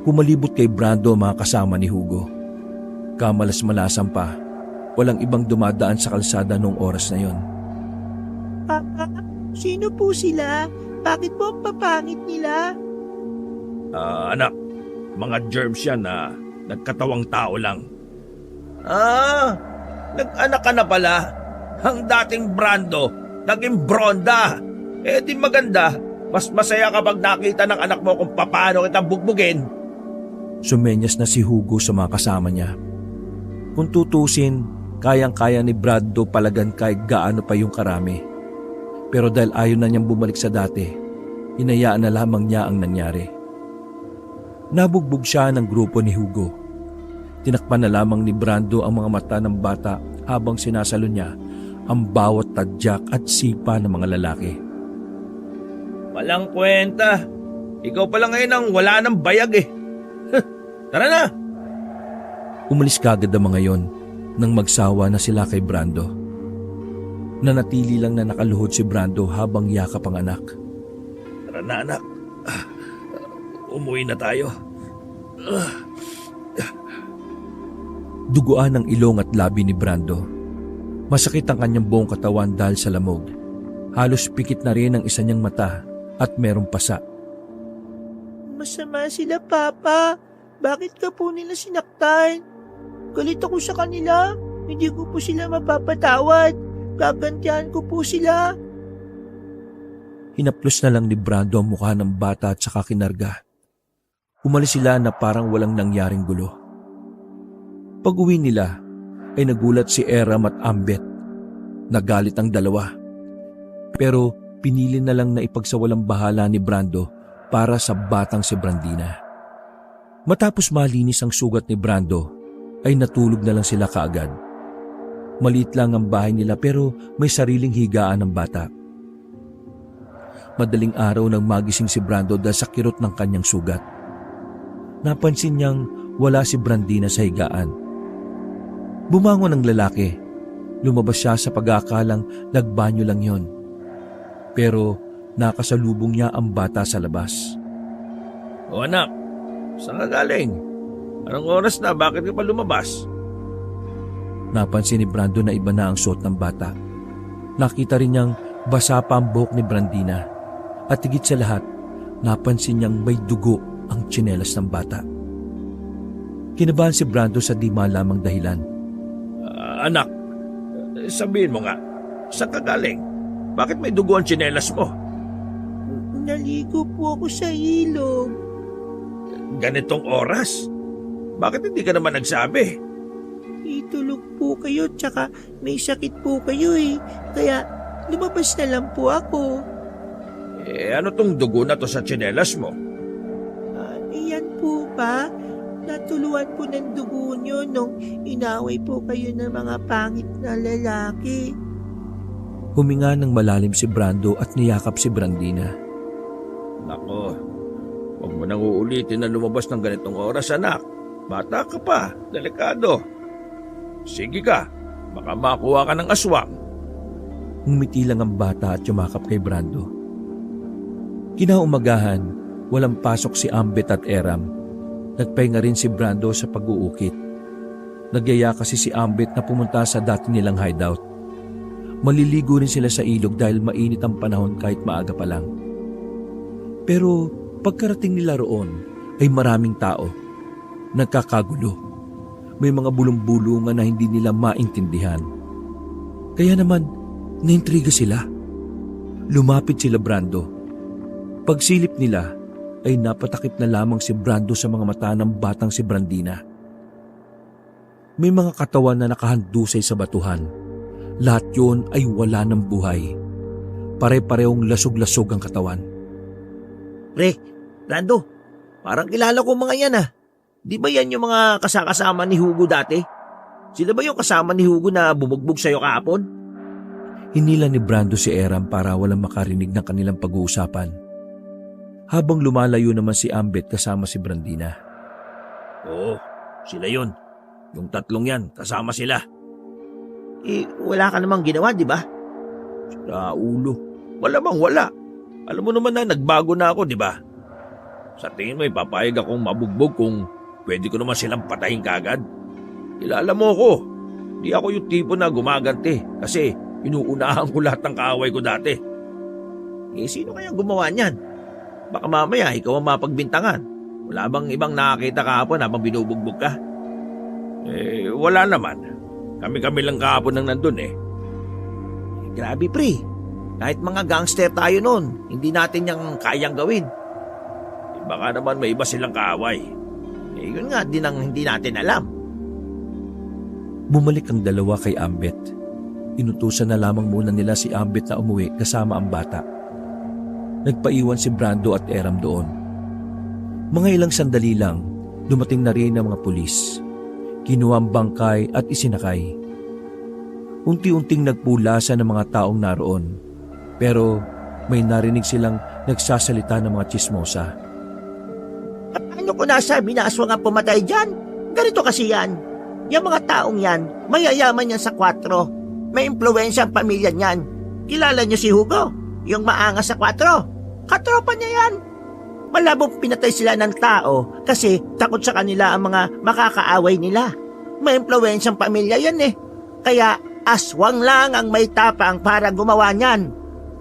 Kumalibot kay Brando ang mga kasama ni Hugo. Kamalas-malasan pa, walang ibang dumadaan sa kalsada noong oras na yon. Papa, sino po sila? Bakit po ang papangit nila? Anak, mga germs yan na nagkatawang tao lang. Nag-anak ka na pala. Ang dating Brando, naging Bronda. Di maganda. Mas masaya kapag nakita ng anak mo kung paano kita bugbugin. Sumenyas na si Hugo sa mga kasama niya. Kung tutusin, kayang-kaya ni Brando palagan kahit gaano pa yung karami. Pero dahil ayaw na niyang bumalik sa dati, hinayaan na lamang niya ang nangyari. Nabugbog siya ng grupo ni Hugo. Tinakpan na lamang ni Brando ang mga mata ng bata habang sinasalo niya ang bawat tadyak at sipa ng mga lalaki. Walang kwenta. Ikaw pala ngayon ang wala ng bayag eh. Tara na! Umalis kagad ang mga yon nang magsawa na sila kay Brando. Nanatili lang na nakaluhod si Brando habang yakap ang anak. Tara na anak. Umuwi na tayo. Duguan ang ilong at labi ni Brando. Masakit ang kanyang buong katawan dahil sa lamog. Halos pikit na rin ang isa niyang mata at merong pasa. Masama sila, Papa. Bakit ka po nila sinaktan? Galit ako sa kanila. Hindi ko po sila mapapatawad. Gagantihan ko po sila. Hinaplos na lang ni Brando ang mukha ng bata at saka kinarga. Umalis sila na parang walang nangyaring gulo. Pag-uwi nila ay nagulat si Eram at Ambet. Nagalit ang dalawa. Pero pinili na lang na ipagsawalang bahala ni Brando para sa batang si Brandina. Matapos malinis ang sugat ni Brando, ay natulog na lang sila kaagad. Maliit lang ang bahay nila pero may sariling higaan ng bata. Madaling araw nang magising si Brando dahil sa kirot ng kanyang sugat. Napansin niyang wala si Brandina sa higaan. Bumangon ang lalaki. Lumabas siya sa pag-aakalang nagbanyo lang yon. Pero nakasalubong niya ang bata sa labas. O anak, saan ka galing? Anong oras na? Bakit ka pa lumabas? Napansin ni Brando na iba na ang suot ng bata. Nakita rin niyang basa pa ang buhok ni Brandina. At higit sa lahat, napansin niyang may dugo ang tsinelas ng bata. Kinabahan si Brando sa di malamang dahilan. Anak, sabihin mo nga, saan ka galing? Bakit may dugo ang tsinelas mo? Naligo po ako sa ilog. Ganitong oras? Bakit hindi ka naman nagsabi? Itulog po kayo tsaka may sakit po kayo eh. Kaya lumabas na lang po ako. Ano tong dugo na to sa tsinelas mo? po ba? Natuluan po ng dugo niyo nung inaway po kayo ng mga pangit na lalaki. Huminga ng malalim si Brando at niyakap si Brandina. Nako, huwag mo nang uulitin na lumabas ng ganitong oras, anak. Bata ka pa, delikado. Sige ka, baka makuha ka ng aswang. Ngumiti lang ang bata at yumakap kay Brando. Kinaumagahan, walang pasok si Ambet at Eram. Nagpahinga rin si Brando sa pag-uukit. Nagyaya kasi si Ambet na pumunta sa dati nilang hideout. Maliligo rin sila sa ilog dahil mainit ang panahon kahit maaga pa lang. Pero pagkarating nila roon ay maraming tao. Nagkakagulo. May mga bulong-bulungan na hindi nila maintindihan. Kaya naman, naintriga sila. Lumapit sila Brando. Pagsilip nila, ay napatakip na lamang si Brando sa mga mata ng batang si Brandina. May mga katawan na nakahandusay sa batuhan. Lahat yun ay wala ng buhay. Pare-parehong lasog-lasog ang katawan. Pre, Brando, parang kilala ko mga yan ah. Di ba yan yung mga kasama ni Hugo dati? Sila ba yung kasama ni Hugo na bumugbog sa'yo kahapon? Hinila ni Brando si Eram para walang makarinig ng kanilang pag-uusapan. Habang lumalayo naman si Ambet kasama si Brandina. Oo, sila yun. Yung tatlong yan, kasama sila. Wala ka namang ginawa, di ba? Sa ulo. Malamang wala. Alam mo naman na nagbago na ako, di ba? Sa tingin mo, ipapayag akong mabugbog kung pwede ko naman silang patayin kagad. Kilala mo ako. Di ako yung tipo na gumaganti kasi inuunahan ko lahat ng kaaway ko dati. Sino kayang gumawa niyan? Baka mamaya ikaw ang mapagbintangan. Wala bang ibang nakakita kahapon habang binubugbog ka? Wala naman. Kami-kami lang kahapon nang nandun eh. Grabe pre. Kahit mga gangster tayo noon, hindi natin yung kayang gawin. Baka naman may iba silang kaaway. Yun nga din ang hindi natin alam. Bumalik ang dalawa kay Ambet. Inutusan na lamang muna nila si Ambet na umuwi kasama ang bata. Nagpaiwan si Brando at Eram doon. Mga ilang sandali lang, dumating na rin ang mga pulis. Kinuha ang bangkay at isinakay. Unti-unting nagpulasa ng mga taong naroon. Pero may narinig silang nagsasalita ng mga tsismosa. Ano ko nasabi na aswang ang pumatay dyan? Ganito kasi yan. Yung mga taong yan, mayayaman yan sa 4. May impluwensya ang pamilya niyan. Kilala niyo si Hugo? Yung maangas sa 4. Katropa niya yan. Malabong pinatay sila ng tao kasi takot sa kanila ang mga makakaaway nila. May impluwensyang pamilya yan eh. Kaya aswang lang ang may tapang para gumawa niyan.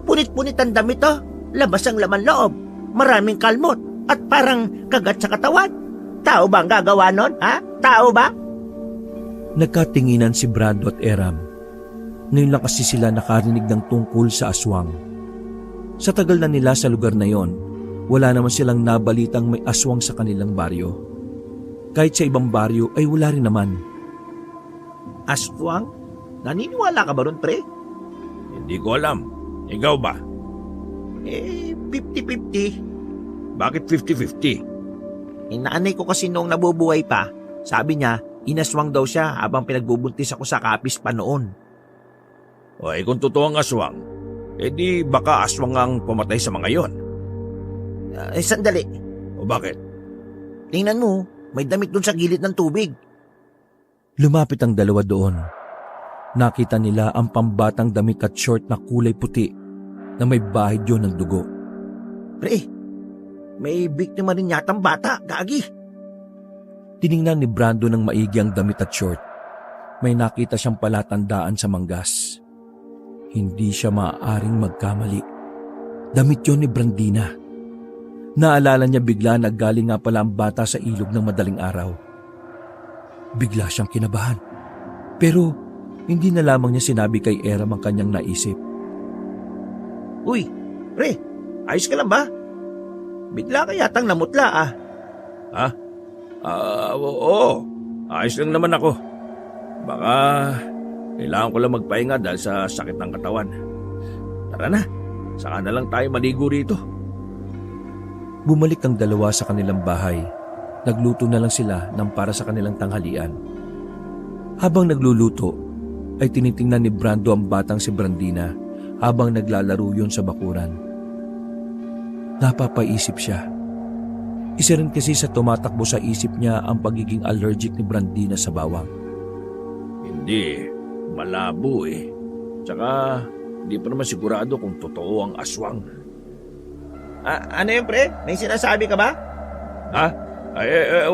Punit-punit ang damit oh. Labas ang laman loob. Maraming kalmot at parang kagat sa katawan. Tao ba ang gagawa nun? Ha? Tao ba? Nagkatinginan si Brando at Eram. Ngayon lang kasi sila nakarinig ng tungkol sa aswang. Sa tagal na nila sa lugar na yon, wala naman silang nabalitang may aswang sa kanilang baryo. Kahit sa ibang baryo ay wala rin naman. Aswang? Naniniwala ka ba ron, pre? Hindi ko alam. Ikaw ba? 50-50. Bakit 50-50? Nanay ko kasi nung nabubuhay pa, sabi niya, inaswang daw siya habang pinagbubuntis ako sa kapis pa noon. Kung totoo ang aswang, di baka aswang ang pumatay sa mga yon. Sandali. O bakit? Tingnan mo, may damit dun sa gilid ng tubig. Lumapit ang dalawa doon. Nakita nila ang pambatang damit at short na kulay puti na may bahid yun ng dugo. Pre, may biktima rin yatang bata, gagi. Tiningnan ni Brando ng maigi ang damit at short. May nakita siyang palatandaan sa manggas. Hindi siya maaaring magkamali. Damit yun ni Brandina. Naalala niya bigla na galing nga pala ang bata sa ilog ng madaling araw. Bigla siyang kinabahan. Pero hindi na lamang niya sinabi kay Eram ang kanyang naisip. Uy, pre, ayos ka lang ba? Bigla ka yatang namutla ah. Ha? Oo. Ayos lang naman ako. Baka kailangan ko lang magpahinga dahil sa sakit ng katawan. Tara na, saka na lang tayo maligo rito. Bumalik ang dalawa sa kanilang bahay. Nagluto na lang sila ng para sa kanilang tanghalian. Habang nagluluto, ay tinitingnan ni Brando ang batang si Brandina habang naglalaro yun sa bakuran. Napapaisip siya. Isa rin kasi sa tumatakbo sa isip niya ang pagiging allergic ni Brandina sa bawang. Hindi, malabo eh. Tsaka, hindi pa naman sigurado kung totoo ang aswang. Ano yun, pre? May sinasabi ka ba? Ha?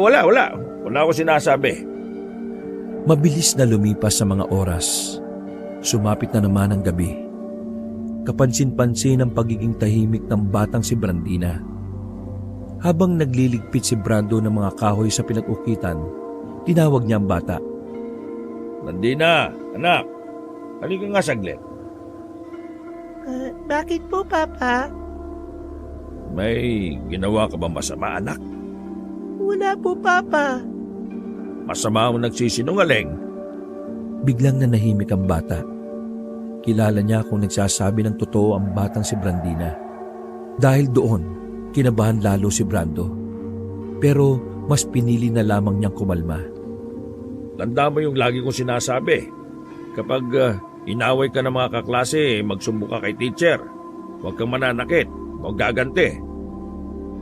Wala. Wala ako sinasabi. Mabilis na lumipas sa mga oras. Sumapit na naman ang gabi. Kapansin-pansin ang pagiging tahimik ng batang si Brandina. Habang nagliligpit si Brando ng mga kahoy sa pinag-ukitan, tinawag niya ang bata. Brandina, anak. Halika nga saglit. Bakit po, Papa? May ginawa ka ba masama, anak? Wala po, Papa. Masama mo nagsisinungaling. Biglang nanahimik ang bata. Kilala niya kung nagsasabi ng totoo ang batang si Brandina. Dahil doon, kinabahan lalo si Brando. Pero mas pinili na lamang niyang kumalma. Tanda mo yung lagi kong sinasabi. Kapag inaway ka ng mga kaklase, magsumbong ka kay teacher. Huwag kang mananakit. Huwag gaganti.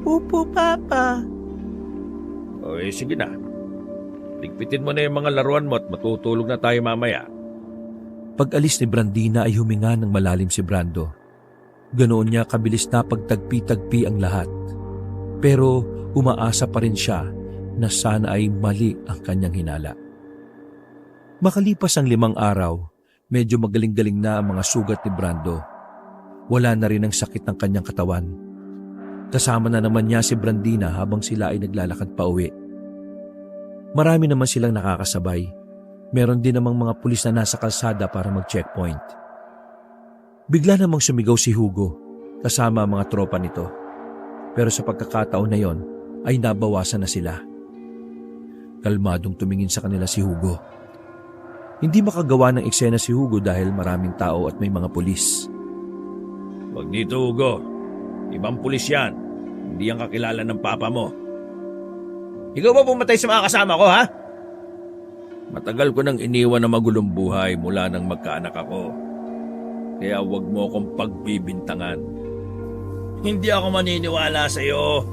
Opo, Papa. Sige na. Ligpitin mo na yung mga laruan mo at matutulog na tayo mamaya. Pag-alis ni Brandina ay huminga ng malalim si Brando. Ganoon niya kabilis na pagtagpi-tagpi ang lahat. Pero umaasa pa rin siya na sana ay mali ang kanyang hinala. Makalipas ang 5 araw, medyo magaling-galing na ang mga sugat ni Brando. Wala na rin ang sakit ng kanyang katawan. Kasama na naman niya si Brandina habang sila ay naglalakad pa uwi. Marami naman silang nakakasabay. Meron din namang mga pulis na nasa kalsada para mag-checkpoint. Bigla namang sumigaw si Hugo kasama ang mga tropa nito. Pero sa pagkakataon na yon ay nabawasan na sila. Kalmadong tumingin sa kanila si Hugo. Hindi makagawa ng eksena si Hugo dahil maraming tao at may mga pulis. Huwag dito, Hugo. Ibang pulis yan. Hindi yan kakilala ng papa mo. Ikaw ba pumatay sa mga kasama ko, ha? Matagal ko nang iniwan na magulong buhay mula nang magkaanak ako. Kaya huwag mo akong pagbibintangan. Hindi ako maniniwala sa'yo.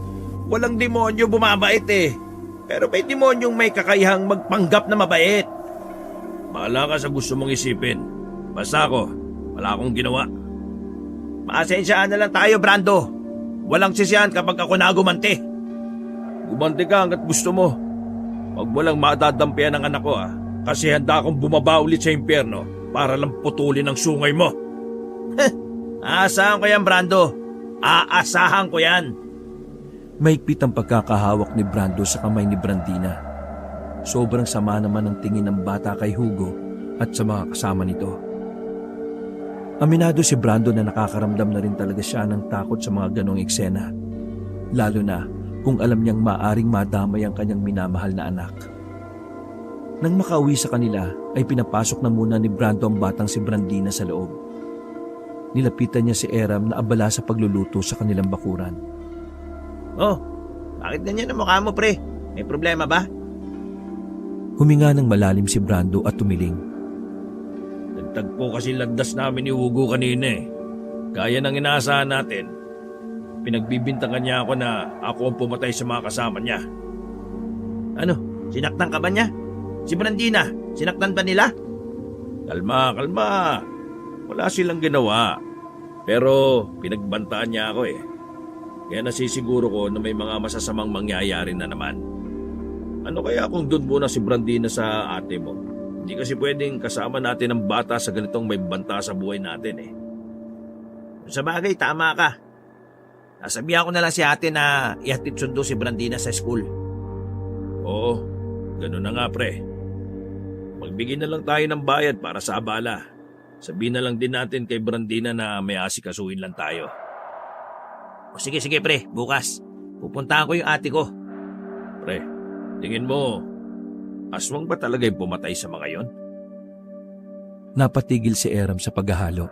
Walang demonyo bumabait eh. Pero may demonyong may kakayahang magpanggap na mabait. Bahala ka sa gusto mong isipin. Basta ako, wala akong ginawa. Pasensyaan na lang tayo, Brando. Walang sisiyan kapag ako nagumanti. Gumanti ka hanggat gusto mo. Huwag mo lang madadampian ng anak ko kasi handa akong bumaba ulit sa impyerno para lang putulin ang sungay mo. Aasahan ko yan, Brando. Aasahan ko yan. Mahigpit ang pagkakahawak ni Brando sa kamay ni Brandina. Sobrang sama naman ang tingin ng bata kay Hugo at sa mga kasama nito. Aminado si Brando na nakakaramdam na rin talaga siya ng takot sa mga ganong eksena. Lalo na kung alam niyang maaring madamay ang kanyang minamahal na anak. Nang makauwi sa kanila ay pinapasok na muna ni Brando ang batang si Brandina sa loob. Nilapitan niya si Eram na abala sa pagluluto sa kanilang bakuran. Oh, bakit ganyan ang mukha mo, pre? May problema ba? Huminga ng malalim si Brando at tumiling. Nagtagpo kasi landas namin ni Hugo kanina eh. Kaya nang inaasahan natin. Pinagbibintangan niya ako na ako ang pumatay sa mga kasama niya. Ano? Sinaktan ka ba niya? Si Brandina, sinaktan ba nila? Kalma. Wala silang ginawa. Pero pinagbantaan niya ako eh. Kaya nasisiguro ko na may mga masasamang mangyayari na naman. Ano kaya kung doon muna si Brandina sa ate mo? Hindi kasi pwedeng kasama natin ang bata sa ganitong may banta sa buhay natin eh. Sa bagay, tama ka. Nasabihan ko na lang si ate na ihatid sundo si Brandina sa school. Oo, ganun na nga pre. Magbigay na lang tayo ng bayad para sa abala. Sabihin na lang din natin kay Brandina na may asikasuhin lang tayo. O sige pre, bukas. Pupuntahan ko yung ate ko. Pre, tingin mo, aswang ba talaga yung pumatay sa mga yon? Napatigil si Eram sa paghahalo.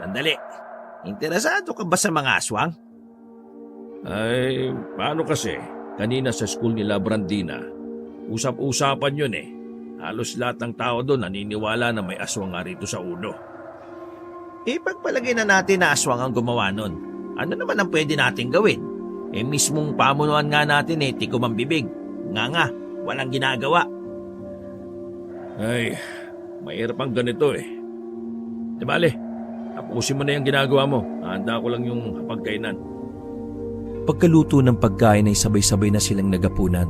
Sandali, interesado ka ba sa mga aswang? Ay, paano kasi? Kanina sa school nila Brandina, usap-usapan yun eh. Halos lahat ng tao doon naniniwala na may aswang nga rito sa ulo. Pagpalagay na natin na aswang ang gumawa nun. Ano naman ang pwede natin gawin? Mismong pamunuan nga natin tikom ang bibig. Nga, walang ginagawa. Ay, mahirap ang ganito eh. Di bale, tapusin mo na yung ginagawa mo. Handa ko lang yung hapagkainan. Pagkaluto ng pagkain ay sabay-sabay na silang nagapunan.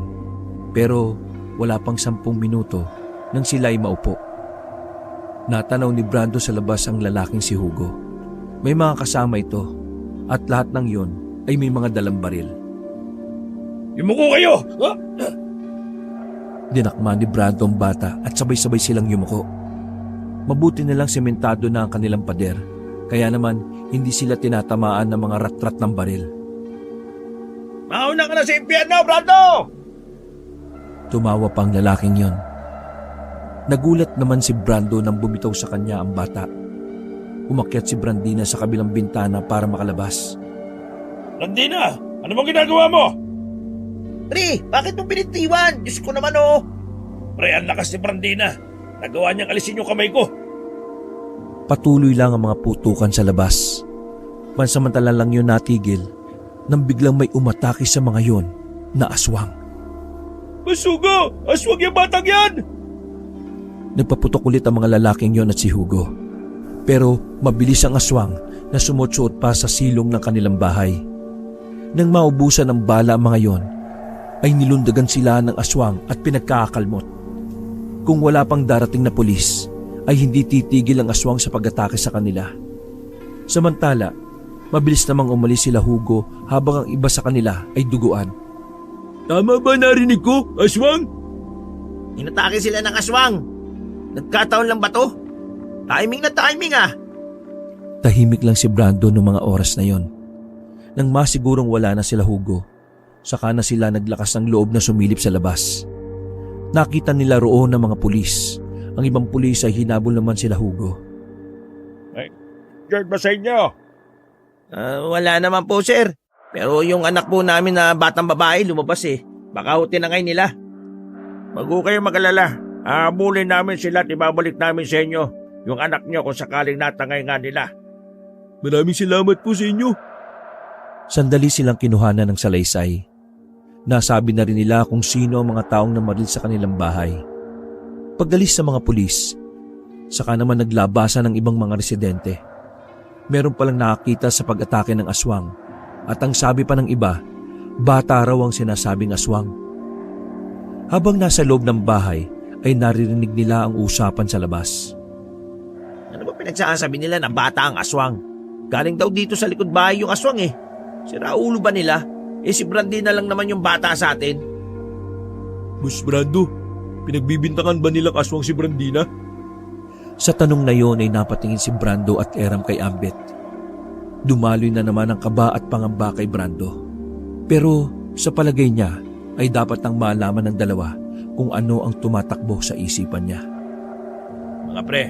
Pero wala pang 10 minuto nang sila ay maupo. Natanaw ni Brando sa labas ang lalaking si Hugo. May mga kasama ito at lahat ng yon ay may mga dalang baril. Yumuko kayo! Dinakma ni Brando ang bata at sabay-sabay silang yumuko. Mabuti na lang sementado na ang kanilang pader, kaya naman hindi sila tinatamaan ng mga rat-rat ng baril. Mauna ka na sa impyerno, Brando! Tumawa pa ang lalaking yon. Nagulat naman si Brando nang bumitaw sa kanya ang bata. Umakyat si Brandina sa kabilang bintana para makalabas. Brandina, ano bang ginagawa mo? Pre, bakit mo binitiwan? Diyos ko naman Pre, ang lakas ni Brandina. Nagawa niyang alisin yung kamay ko. Patuloy lang ang mga putukan sa labas. Pansamantala lang yun natigil nang biglang may umatake sa mga yon na aswang. Masugo! Aswang yung batang yan! Nagpaputok ulit ang mga lalaking yon at si Hugo. Pero mabilis ang aswang na sumutsuot pa sa silong ng kanilang bahay. Nang maubusan ng bala ang mga yon, ay nilundagan sila ng aswang at pinagkakakalmot. Kung wala pang darating na pulis, ay hindi titigil ang aswang sa pag-atake sa kanila. Samantala, mabilis namang umalis sila Hugo habang ang iba sa kanila ay duguan. Tama ba narinig ko, aswang? Inatake sila ng aswang. Nagkataon lang ba to? Timing na timing Tahimik lang si Brando noong mga oras na yon. Nang masigurong wala na sila Hugo, saka na sila naglakas ng loob na sumilip sa labas. Nakita nila roon ng mga pulis. Ang ibang pulis ay hinabol naman sila Hugo. Diyan ba sa inyo? Wala naman po, sir. Pero yung anak po namin na batang babae lumabas Baka tinangay nila. Wag ho kayo mag-alala. Habulin namin sila at ibabalik namin sa inyo yung anak nyo kung sakaling natangay nga nila. Maraming salamat po sa inyo. Sandali silang kinuhanan ng salaysay. Nasabi na rin nila kung sino ang mga taong namaril sa kanilang bahay. Pagdalis sa mga pulis, saka naman naglabasan ng ibang mga residente. Meron palang nakakita sa pag-atake ng aswang at ang sabi pa ng iba, bata raw ang sinasabing aswang. Habang nasa loob ng bahay ay naririnig nila ang usapan sa labas. Ano ba pinagsasabi nila na bata ang aswang? Galing daw dito sa likod bahay yung aswang Sira ulo ba nila? Si Brandina lang naman yung bata sa atin. Boss Brando, pinagbibintangan ba nilang aswang si Brandina? Sa tanong na yon ay napatingin si Brando at Eram kay Ambet. Dumaloy na naman ang kaba at pangamba kay Brando. Pero sa palagay niya ay dapat nang malaman ng dalawa kung ano ang tumatakbo sa isipan niya. Mga pre,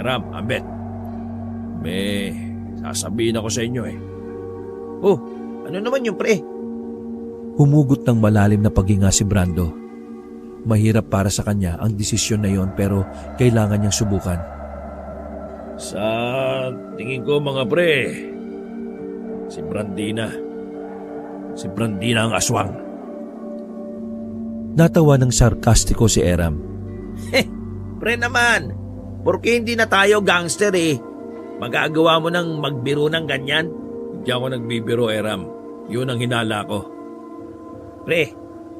Eram, Ambet, may sasabihin ako sa inyo Oh, ano naman yung pre? Humugot ng malalim na paghinga si Brando. Mahirap para sa kanya ang desisyon na yon pero kailangan niyang subukan. Sa tingin ko mga pre, si Brandina ang aswang. Natawa ng sarkastiko si Eram. Pre naman, porque hindi na tayo gangster Magagawa mo ng magbiro ng ganyan? Hindi ako nagbibiro, Eram. Yun ang hinala ko. Pre,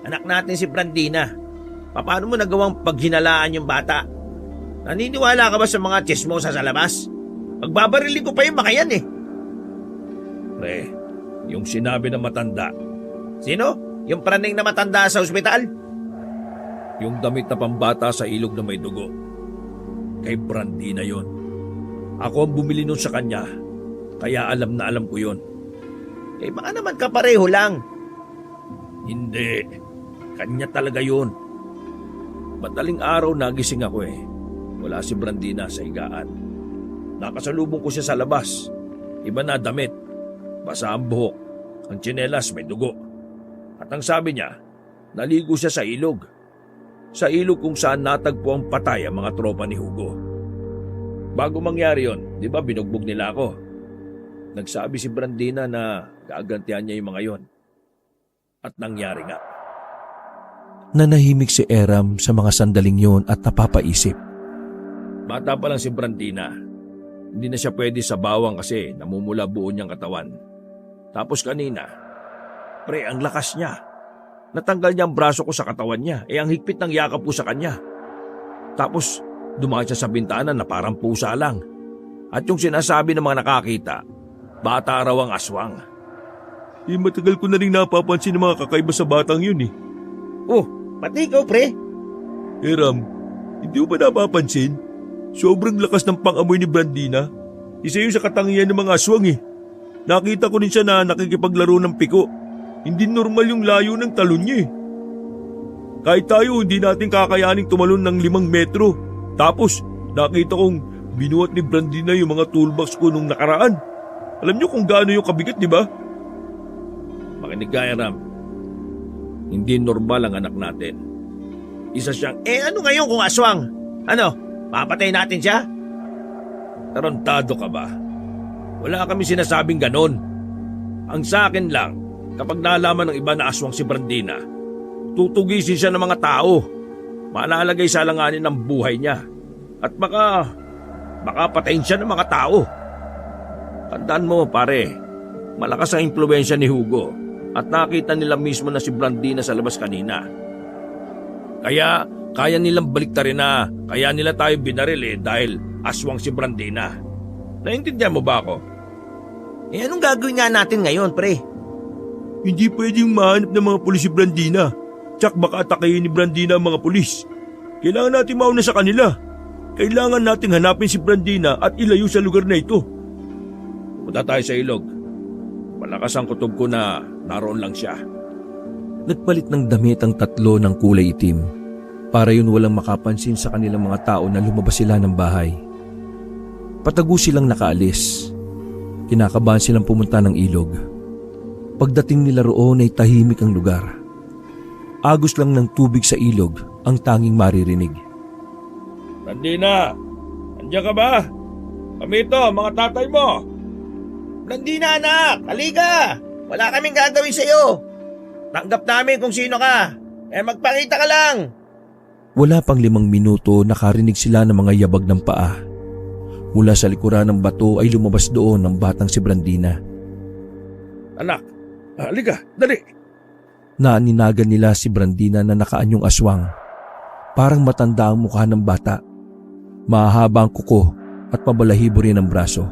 anak natin si Brandina. Paano mo nagawang paghinalaan yung bata? Naniniwala ka ba sa mga chismosa sa labas? Pagbabarili ko pa yung makayan Pre, yung sinabi ng matanda. Sino? Yung praning na matanda sa ospital? Yung damit na pambata sa ilog na may dugo. Kay Brandina yon. Ako ang bumili nun sa kanya, kaya alam na alam ko yon. Baka naman kapareho lang. Hindi, kanya talaga yon. Madaling araw nagising ako Wala si Brandina sa higaan. Nakasalubong ko siya sa labas. Iba na damit. Basa ang buhok. Ang tsinelas may dugo. At ang sabi niya, naligo siya sa ilog. Sa ilog kung saan natagpo ang patay ang mga tropa ni Hugo. Bago mangyari yon, di ba binugbog nila ako? Nagsabi si Brandina na gagantihan niya yung mga yon. At nangyari nga. Nanahimik si Eram sa mga sandaling yon at napapaisip. Bata pa lang si Brandina. Hindi na siya pwede sa bawang kasi namumula buo niyang katawan. Tapos kanina, pre, ang lakas niya. Natanggal niya ang braso ko sa katawan niya. Ang higpit ng yakap ko sa kanya. Tapos, dumaan siya sa bintana na parang pusa lang. At yung sinasabi ng mga nakakita, bata raw ang aswang. Matagal ko na rin napapansin ng mga kakaiba sa batang yun eh. Oh, pati ikaw, pre. Ram, hindi mo ba napapansin? Sobrang lakas ng pangamoy ni Brandina. Isa yun sa katangian ng mga aswang eh. Nakita ko rin siya na nakikipaglaro ng piko. Hindi normal yung layo ng talon niya eh. Kahit tayo, hindi natin kakayaning tumalon ng 5 metro. Tapos, nakita kong binuhat ni Brandina yung mga toolbox ko nung nakaraan. Alam niyo kung gaano yung kabigat, di ba? Makinig ka, Ram. Hindi normal ang anak natin. Isa siyang, Ano ngayon kung aswang? Ano, papatay natin siya? tarantado ka ba? Wala kami sinasabing ganon. Ang sa akin lang, kapag nalaman ng iba na aswang si Brandina, tutugisin siya ng mga tao. Malalagay sa alanganin ng buhay niya. At baka patayin siya ng mga tao. Tandaan mo, pare, malakas ang impluwensya ni Hugo at nakita nila mismo na si Brandina sa labas kanina. Kaya kaya nilang baliktarin na kaya nila tayo binaril dahil aswang si Brandina. Naintindihan mo ba ako? Anong gagawin nga natin ngayon, pre? Hindi pwedeng mahanap ng mga pulis si Brandina. Tsak baka atakayin ni Brandina ang mga pulis. Kailangan natin mauna sa kanila. Kailangan nating hanapin si Brandina at ilayo sa lugar na ito. Punta tayo sa ilog. Malakas ang kutob ko na naroon lang siya. Nagpalit ng damit ang tatlo ng kulay itim para yun walang makapansin sa kanilang mga tao na lumabas sila ng bahay. Patago silang nakaalis. Kinakabahan silang pumunta ng ilog. Pagdating nila roon ay tahimik ang lugar. Agos lang ng tubig sa ilog ang tanging maririnig. Brandina, andiyan ka ba? Kami ito, mga tatay mo. Brandina, anak! Halika! Wala kaming gagawin sa'yo. Tanggap namin kung sino ka. Magpakita ka lang. Wala pang 5 minuto nakarinig sila ng mga yabag ng paa. Mula sa likuran ng bato ay lumabas doon ang batang si Brandina. Anak, halika, dali. Naaninagan nila si Brandina na nakaanyong aswang. Parang matanda ang mukha ng bata. Mahahaba ang kuko at pabalahibo rin ang braso.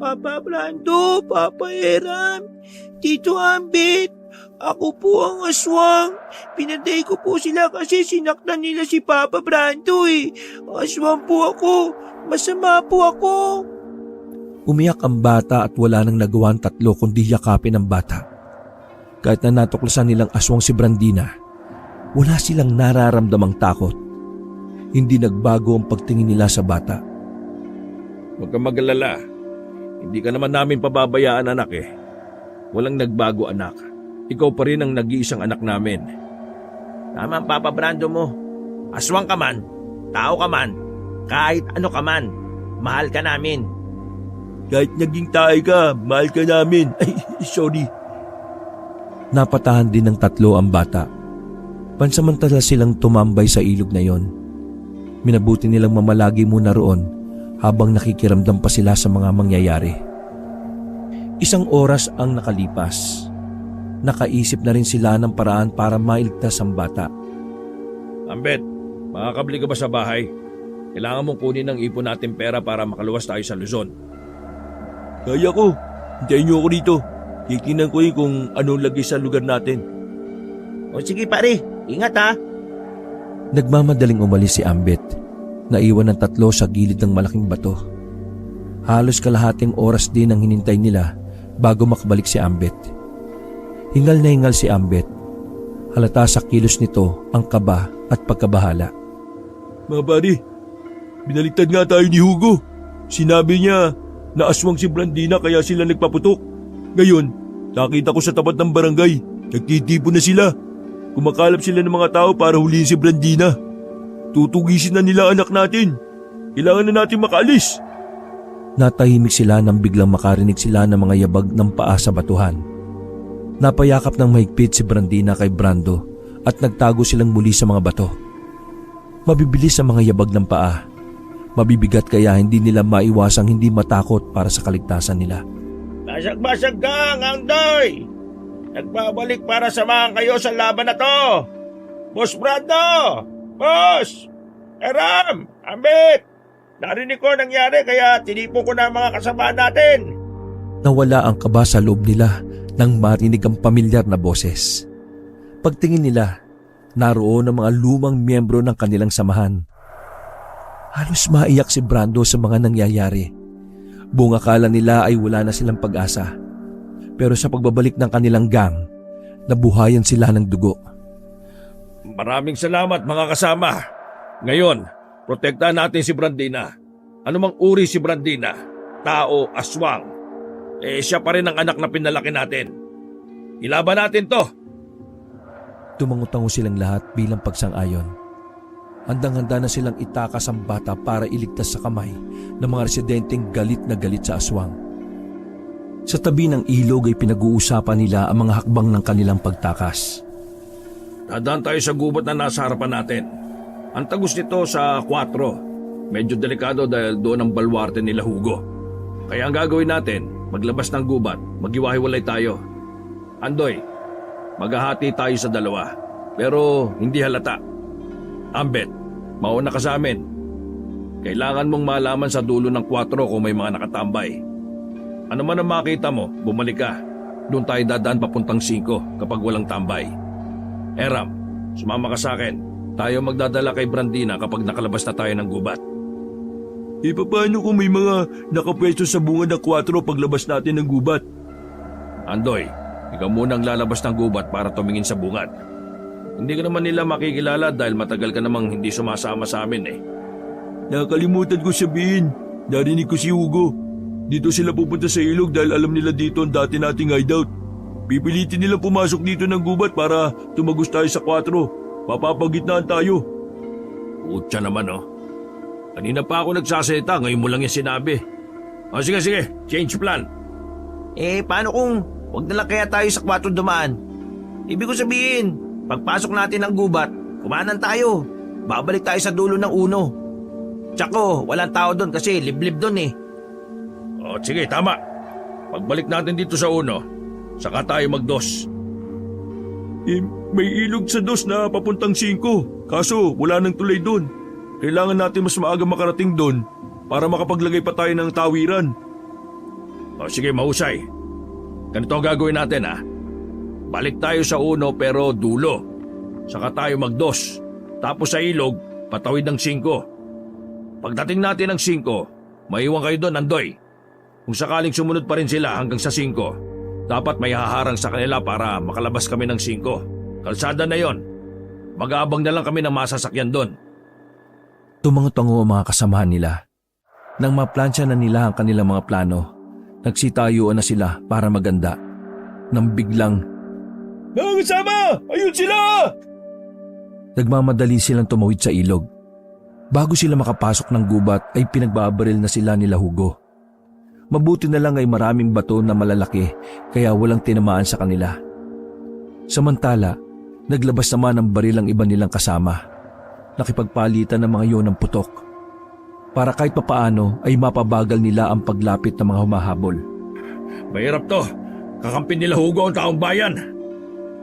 Papa Brando, Papa Eram, Tito Ambit, ako po ang aswang. Pinatay ko po sila kasi sinaktan nila si Papa Brando eh. Aswang po ako, masama po ako. Umiyak ang bata at wala nang nagawa ang tatlo kundi yakapin ang bata. Kahit na natuklasan nilang aswang si Brandina, wala silang nararamdamang takot. Hindi nagbago ang pagtingin nila sa bata. Huwag kang mag-alala. Hindi ka naman namin pababayaan, anak eh. Walang nagbago, anak. Ikaw pa rin ang nag-iisang anak namin. Tama ang Papa Brando mo. Aswang ka man, tao ka man, kahit ano ka man, mahal ka namin. Kahit naging tayo ka, mahal ka namin. Ay, sorry. Napatahan din ng tatlo ang bata. Pansamantala silang tumambay sa ilog na yon. Minabuti nilang mamalagi muna roon habang nakikiramdam pa sila sa mga mangyayari. 1 oras ang nakalipas. Nakaisip na rin sila ng paraan para mailigtas ang bata. Ambet, makakabli ka ba sa bahay? Kailangan mong kunin ng ipon natin pera para makaluwas tayo sa Luzon. Kaya ko. Hintayin niyo ako dito. Titingnan ko kung anong lagay sa lugar natin. O sige pare, ingat ha. Nagmamadaling umalis si Ambet. Naiwan ng tatlo sa gilid ng malaking bato. Halos kalahating oras din ang hinintay nila bago makabalik si Ambet. Hingal na hingal si Ambet. Halata sa kilos nito ang kaba at pagkabahala. Mga pare, binaliktad nga tayo ni Hugo. Sinabi niya na aswang si Brandina kaya sila nagpaputok. Ngayon, nakita ko sa tapat ng barangay. Nagtitipon na sila. Kumakalap sila ng mga tao para huliin si Brandina. Tutugisin na nila anak natin. Kailangan na natin makaalis. Natahimik sila nang biglang makarinig sila ng mga yabag ng paa sa batuhan. Napayakap ng mahigpit si Brandina kay Brando at nagtago silang muli sa mga bato. Mabibilis ang mga yabag ng paa. Mabibigat kaya hindi nila maiwasang hindi matakot para sa kaligtasan nila. Basag-basag kang, Angdoy! Nagbabalik para samahan kayo sa laban na to! Boss Brando! Boss! Eram! Ambit! Narinig ko nangyari kaya tinipon ko na ang mga kasama natin. Nawala ang kaba sa loob nila nang marinig ang pamilyar na boses. Pagtingin nila, naroon ang mga lumang miyembro ng kanilang samahan. Halos maiyak si Brando sa mga nangyayari. Buong akala nila ay wala na silang pag-asa. Pero sa pagbabalik ng kanilang gang, nabuhayan sila ng dugo. Maraming salamat mga kasama. Ngayon, protektahan natin si Brandina. Ano mang uri si Brandina, tao, aswang, siya pa rin ang anak na pinalaki natin. Ilaban natin to. Tumangutango silang lahat bilang pagsang-ayon. Handang-handa na silang itakas ang bata para iligtas sa kamay ng mga residenteng galit na galit sa aswang. Sa tabi ng ilog ay pinag-uusapan nila ang mga hakbang ng kanilang pagtakas. Dadaan tayo sa gubat na nasa harapan natin. Ang tagus nito sa 4. Medyo delikado dahil doon ang balwarte nila Hugo. Kaya ang gagawin natin, maglabas ng gubat, maghiwa-hiwalay tayo. Andoy, maghahati tayo sa 2, pero hindi halata. Ambet, mauna ka sa amin. Kailangan mong malaman sa dulo ng 4 kung may mga nakatambay. Ano man ang makita mo, bumalik ka. Doon tayo dadaan papuntang 5 kapag walang tambay. Eram, sumama ka sa akin. Tayo magdadala kay Brandina kapag nakalabas na tayo ng gubat. Paano kung may mga nakapwesto sa bunga ng 4 paglabas natin ng gubat? Andoy, ikaw muna ang lalabas ng gubat para tumingin sa bungad. Hindi ka naman nila makikilala dahil matagal ka namang hindi sumasama sa amin eh. Nakalimutan ko sabihin, narinig ko si Hugo. Dito sila pupunta sa ilog dahil alam nila dito ang dati nating hideout. Pipilitin nilang pumasok dito ng gubat para tumagos tayo sa 4. Papapagitnaan tayo. Utya naman oh. Kanina pa ako nagsasalita, ngayon mo lang yung sinabi. O sige, change plan. Paano kung wag na lang kaya tayo sa 4 dumaan? Ibig ko sabihin, pagpasok natin ng gubat, kumanan tayo. Babalik tayo sa dulo ng 1. Tsako, walang tao doon kasi liblib doon eh. O sige, tama. Pagbalik natin dito sa 1, saka tayo mag-2. May ilog sa 2 na papuntang 5. Kaso wala nang tulay doon. Kailangan natin mas maaga makarating doon para makapaglagay pa tayo ng tawiran. O sige, mahusay. Ganito ang gagawin natin ha. Balik tayo sa 1 pero dulo. Saka tayo mag-2. Tapos sa ilog, patawid ng 5. Pagdating natin ng 5, maiwan kayo doon, Andoy. Kung sakaling sumunod pa rin sila hanggang sa 5, dapat may haharang sa kanila para makalabas kami ng 5. Kalsada na yon. Mag-aabang na lang kami ng masasakyan doon. Tumango-tango ang mga kasamahan nila. Nang maplansya na nila ang kanilang mga plano, nagsitayuan na sila para maganda. Nang biglang, Mga kasama! Ayun sila! nagmamadali silang tumawid sa ilog. Bago sila makapasok ng gubat ay pinagbabaril na sila nila Hugo. Mabuti na lang ay maraming bato na malalaki kaya walang tinamaan sa kanila. Samantala, naglabas naman ng baril ang iba nilang kasama. Nakipagpalitan ng mga yun ng putok. Para kahit papaano ay mapabagal nila ang paglapit ng mga humahabol. Mahirap to. Kakampin nila Hugo ang taong bayan.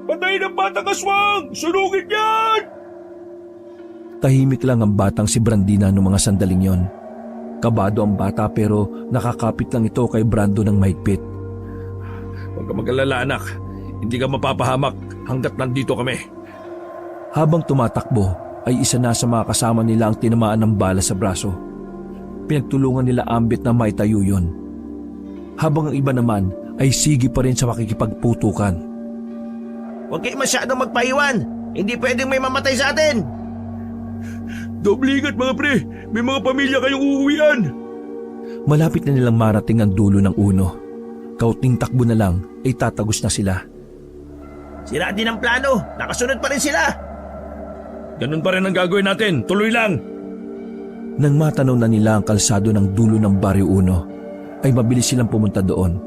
Patay ng batang aswang! Sunugin yan! Tahimik lang ang batang si Brandina noong mga sandaling yon. Kabado ang bata pero nakakapit lang ito kay Brando ng mahigpit. Huwag ka mag-alala anak. Hindi ka mapapahamak hanggat nandito kami. Habang tumatakbo ay isa na sa mga kasama nila ang tinamaan ng bala sa braso. Pinagtulungan nila Ambit na maitayo yun. Habang ang iba naman ay sige pa rin sa makikipagputukan. Huwag kayo masyadong magpaiwan. Hindi pwedeng may mamatay sa atin. Doble ingat mga pre! May mga pamilya kayong uuwian! Malapit na nilang marating ang dulo ng 1. Kaunting takbo na lang ay tatagos na sila. Sira din ang plano. Nakasunod pa rin sila. Ganun pa rin ang gagawin natin. Tuloy lang. Nang matanaw na nila ang kalsado ng dulo ng Baryo 1, ay mabilis silang pumunta doon.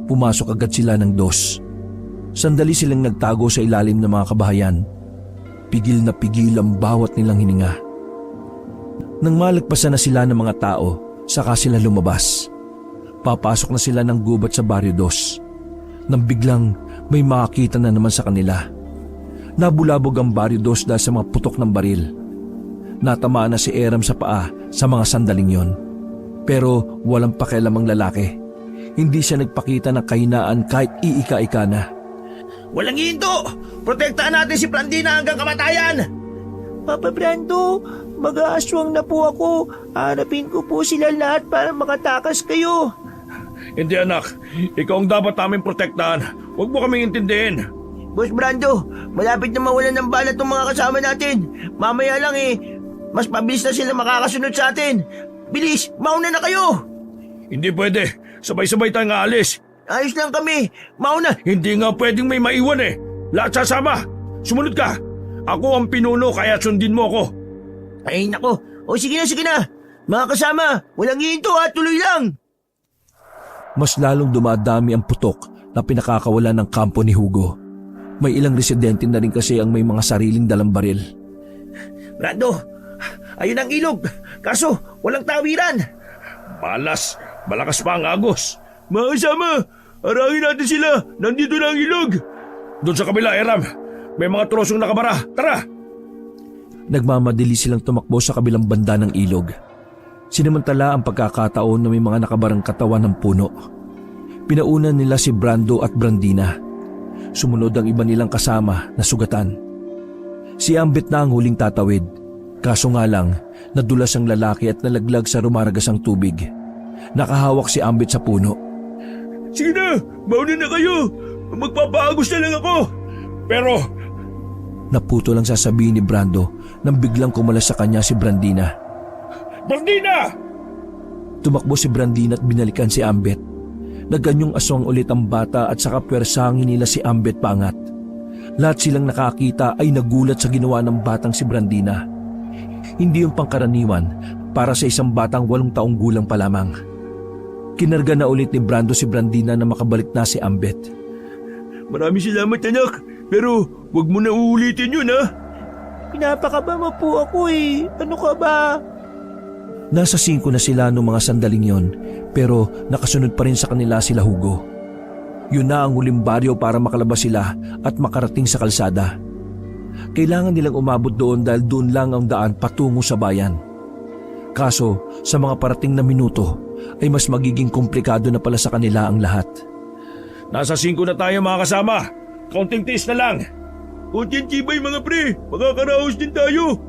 Pumasok agad sila ng 2. Sandali silang nagtago sa ilalim ng mga kabahayan. Pigil na pigil ang bawat nilang hininga. Nang malagpasan na sila ng mga tao, saka sila lumabas. Papasok na sila ng gubat sa Baryo 2. Nang biglang may makakita na naman sa kanila. Nabulabog ang Baryo 2 dahil sa mga putok ng baril. Natamaan na si Eram sa paa sa mga sandaling yon. Pero walang pakialam ang lalaki. Hindi siya nagpakita ng kahinaan kahit iika-ika na. Walang hinto! Protektahan natin si Blandina hanggang kamatayan! Papa Brando, mag-aaswang na po ako. Harapin ko po sila lahat para makatakas kayo. Hindi anak, ikaw ang dapat namin protektahan. Huwag mo kaming intindihin. Boss Brando, malapit na mawalan ng bala itong mga kasama natin. Mamaya lang mas pabilis na sila makakasunod sa atin. Bilis, mauna na kayo! Hindi pwede. Sabay-sabay tayong aalis. Ayos lang kami. Mauna. Hindi nga pwedeng may maiwan eh. Lahat sasama. Sumunod ka. Ako ang pinuno kaya sundin mo ako. Ay nako. O sige na. Mga kasama, walang hinto ha. Tuloy lang. Mas lalong dumadami ang putok na pinakakawalan ng kampo ni Hugo. May ilang residente na rin kasi ang may mga sariling dalang baril. Brando, ayun ang ilog. Kaso, walang tawiran. Malas. Malakas pa ang agos. Mga kasama, arangin natin sila. Nandito na ang ilog. Doon sa kabila, Eram. May mga trosong nakabara. Tara! Nagmamadali silang tumakbo sa kabilang banda ng ilog. Sinamantala ang pagkakataon na may mga nakabarang katawan ng puno. Pinaunan nila si Brando at Brandina. Sumunod ang iba nilang kasama na sugatan. Si Ambit na ang huling tatawid. Kaso nga lang, nadulas ang lalaki at nalaglag sa rumaragasang tubig. Nakahawak si Ambit sa puno. Sige na, mauna na kayo. Magpapaagos na lang ako. Pero, Naputo lang sasabihin ni Brando nang biglang kumalas sa kanya si Brandina. Brandina! Tumakbo si Brandina at binalikan si Ambet. Naganyong aswang ulit ang bata at saka pwersangin nila si Ambet paangat. Lahat silang nakakita ay nagulat sa ginawa ng batang si Brandina. Hindi yung pangkaraniwan para sa isang batang 8 taong gulang pa lamang. Kinarga na ulit ni Brando si Brandina na makabalik na si Ambet. Maraming salamat anak, pero wag mo na uulitin yun ha. Pinapakaba mo po ako eh. Ano ka ba? Nasa 5 na sila noong mga sandaling yon, pero nakasunod pa rin sa kanila sila Hugo. Yun na ang huling baryo para makalabas sila at makarating sa kalsada. Kailangan nilang umabot doon dahil doon lang ang daan patungo sa bayan. Kaso sa mga parating na minuto ay mas magiging komplikado na pala sa kanila ang lahat. Nasa 5 na tayo mga kasama. Kaunting tiis na lang. Kunting tibay mga pre, makakaraos din tayo.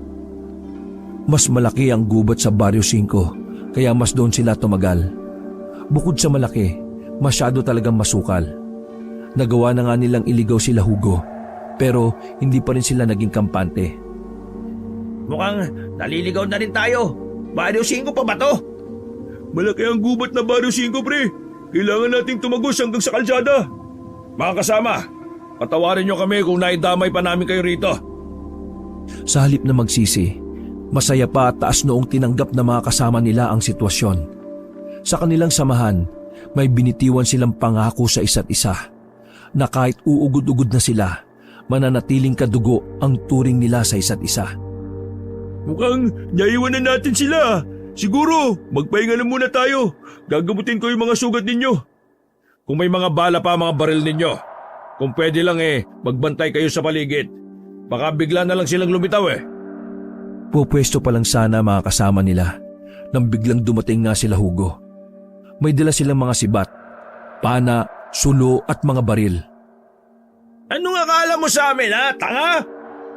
Mas malaki ang gubat sa Baryo 5 kaya mas doon sila tumagal. Bukod sa malaki, masyado talagang masukal. Nagawa na nga nilang iligaw sila Hugo, pero hindi pa rin sila naging kampante. Mukhang naliligaw na rin tayo. Baryo 5 pa ba to? Malaki ang gubat na Baryo 5 pre. Kailangan nating tumagos hanggang sa kalsada. Mga kasama, patawarin niyo kami kung naidamay pa namin kayo rito. Sa halip na magsisi, masaya pa at taas noong tinanggap na mga kasama nila ang sitwasyon. Sa kanilang samahan, may binitiwan silang pangako sa isa't isa na kahit uugod-ugod na sila, mananatiling kadugo ang turing nila sa isa't isa. Mukhang naiwan na natin sila. Siguro, magpahinga na muna tayo. Gagamutin ko yung mga sugat ninyo. Kung may mga bala pa mga baril ninyo, kung pwede lang magbantay kayo sa paligid. Baka bigla na lang silang lumitaw Pupwesto pa lang sana mga kasama nila nang biglang dumating nga sila Hugo. May dala silang mga sibat, pana, sulo at mga baril. Anong akala mo sa amin ha, tanga?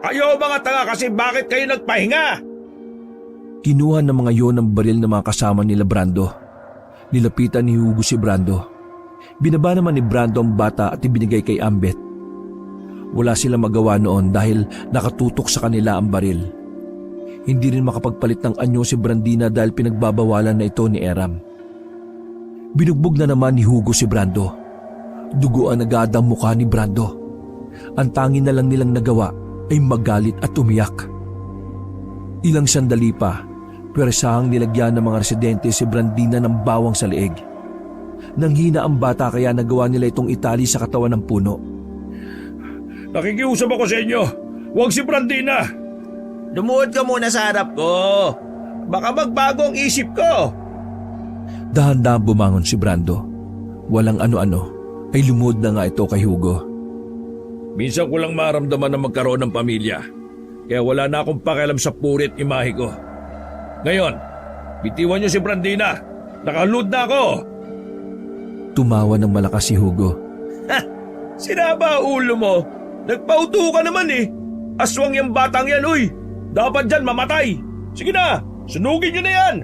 Kayo mga tanga kasi bakit kayo nagpahinga? Kinuha ng mga yon ang baril ng mga kasama nila Brando. Nilapitan ni Hugo si Brando. Binaba naman ni Brando ang bata at ibinigay kay Ambet. Wala silang magawa noon dahil nakatutok sa kanila ang baril. Hindi rin makapagpalit ng anyo si Brandina dahil pinagbabawalan na ito ni Eram. Binugbog na naman ni Hugo si Brando. Dugo ang agad ang mukha ni Brando. Ang tanging na lang nilang nagawa ay magalit at umiyak. Ilang sandali pa, pwersahang nilagyan ng mga residente si Brandina ng bawang sa leeg. Nanghina ang bata kaya nagawa nila itong itali sa katawan ng puno. Nakikiusap ako sa inyo. Huwag si Brandina. Lumuhod ka muna sa harap ko. Baka magbago ang isip ko. Dahan-dahan bumangon si Brando. Walang ano-ano ay lumuhod na nga ito kay Hugo. Minsan ko lang maramdaman na magkaroon ng pamilya. Kaya wala na akong pakialam sa purit imahe ko. Ngayon, bitiwan niyo si Brandina. Nakaload na ako. Tumawa ng malakas si Hugo. Sinaba ulo mo. Nagpauto ka naman eh. Aswang yung batang yan, uy. Dapat dyan mamatay. Sige na, sunugin niyo na yan.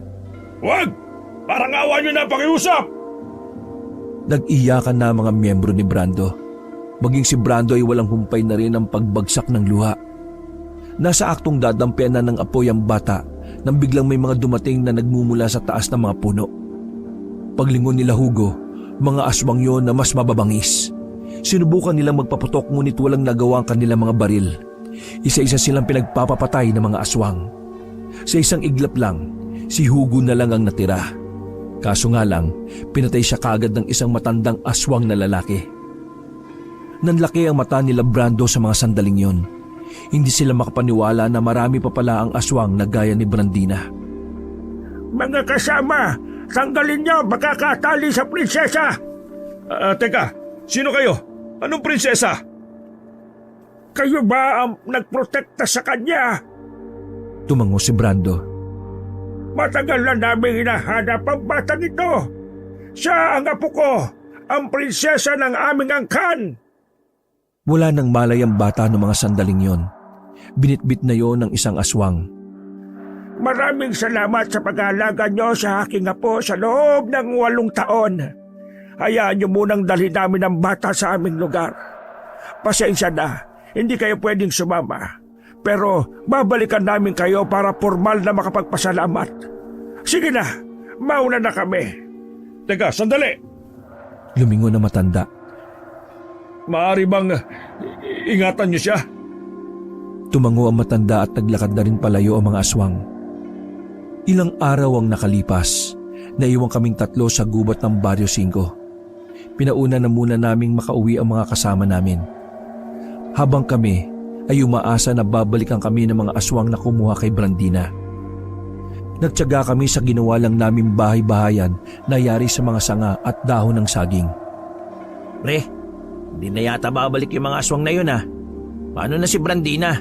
Huwag! Parang awa niyo na pakiusap. Nag-iyakan na mga miyembro ni Brando. Maging si Brando ay walang humpay na rin ang pagbagsak ng luha. Nasa aktong dadampian na ng apoy ang bata nang biglang may mga dumating na nagmumula sa taas ng mga puno. Paglingon nila Hugo, mga aswang yon na mas mababangis. Sinubukan nilang magpaputok ngunit walang nagawa ang kanilang mga baril. Isa-isa silang pinagpapapatay ng mga aswang. Sa isang iglap lang, si Hugo na lang ang natira. Kaso nga lang, pinatay siya kaagad ng isang matandang aswang na lalaki. Nanlaki ang mata nila Brando sa mga sandaling yon. Hindi sila makapaniwala na marami pa pala ang aswang na gaya ni Brandina. Mga kasama, tanggalin niyo magkakatali sa prinsesa. Teka, sino kayo? Anong prinsesa? Kayo ba ang nagprotekta sa kanya? Tumango si Brando. Matagal na namin hinahanap ang batang ito. Siya ang apo ko, ang prinsesa ng aming angkan. Wala nang malay ang bata ng mga sandaling yon. Binitbit na yon ng isang aswang. Maraming salamat sa pag-aalaga niyo sa aking apo sa loob ng 8 taon. Hayaan niyo munang dalhin namin ang bata sa aming lugar. Pasensya na, hindi kayo pwedeng sumama. Pero babalikan namin kayo para formal na makapagpasalamat. Sige na, mauna na kami. Teka, sandali. Lumingon na matanda. Maaari bang ingatan niyo siya? Tumango ang matanda at naglakad na rin palayo ang mga aswang. Ilang araw ang nakalipas. Naiwan kaming 3 sa gubat ng Barrio 5. Pinauna na muna naming makauwi ang mga kasama namin. Habang kami ay umaasa na babalikan kami ng mga aswang na kumuha kay Brandina. Nagtiyaga kami sa ginawa lang naming bahay-bahayan na yari sa mga sanga at dahon ng saging. Pre, hindi na yata babalik yung mga aswang na yun ah. Paano na si Brandina?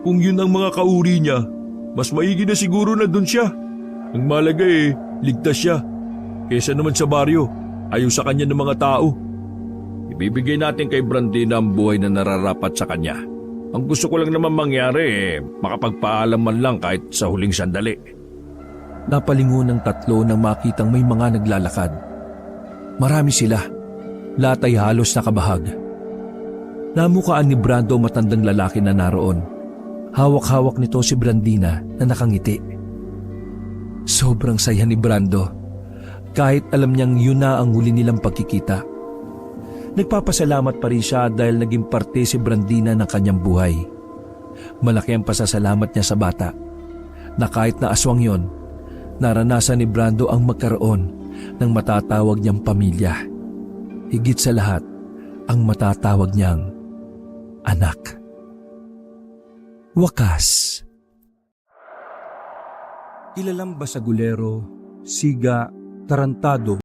Kung yun ang mga kauri niya, mas maigi na siguro na dun siya. Ang malaga ligtas siya. Kesa naman sa baryo, ayaw sa kanya ng mga tao. Ibibigay natin kay Brandina ang buhay na nararapat sa kanya. Ang gusto ko lang naman mangyari makapagpaalam man lang kahit sa huling sandali. Napalingon ng 3 nang makitang may mga naglalakad. Marami sila. Lahat ay halos nakabahag. Namukaan ni Brando matandang lalaki na naroon. Hawak-hawak nito si Brandina na nakangiti. Sobrang saya ni Brando. Kahit alam niyang yun na ang huli nilang pagkikita. Nagpapasalamat pa rin siya dahil naging parte si Brandina ng kanyang buhay. Malaki ang pasasalamat niya sa bata na kahit na aswang yon, naranasan ni Brando ang magkaroon ng matatawag niyang pamilya. Higit sa lahat, ang matatawag niyang anak. Wakas. Kilalang basagulero, siga, tarantado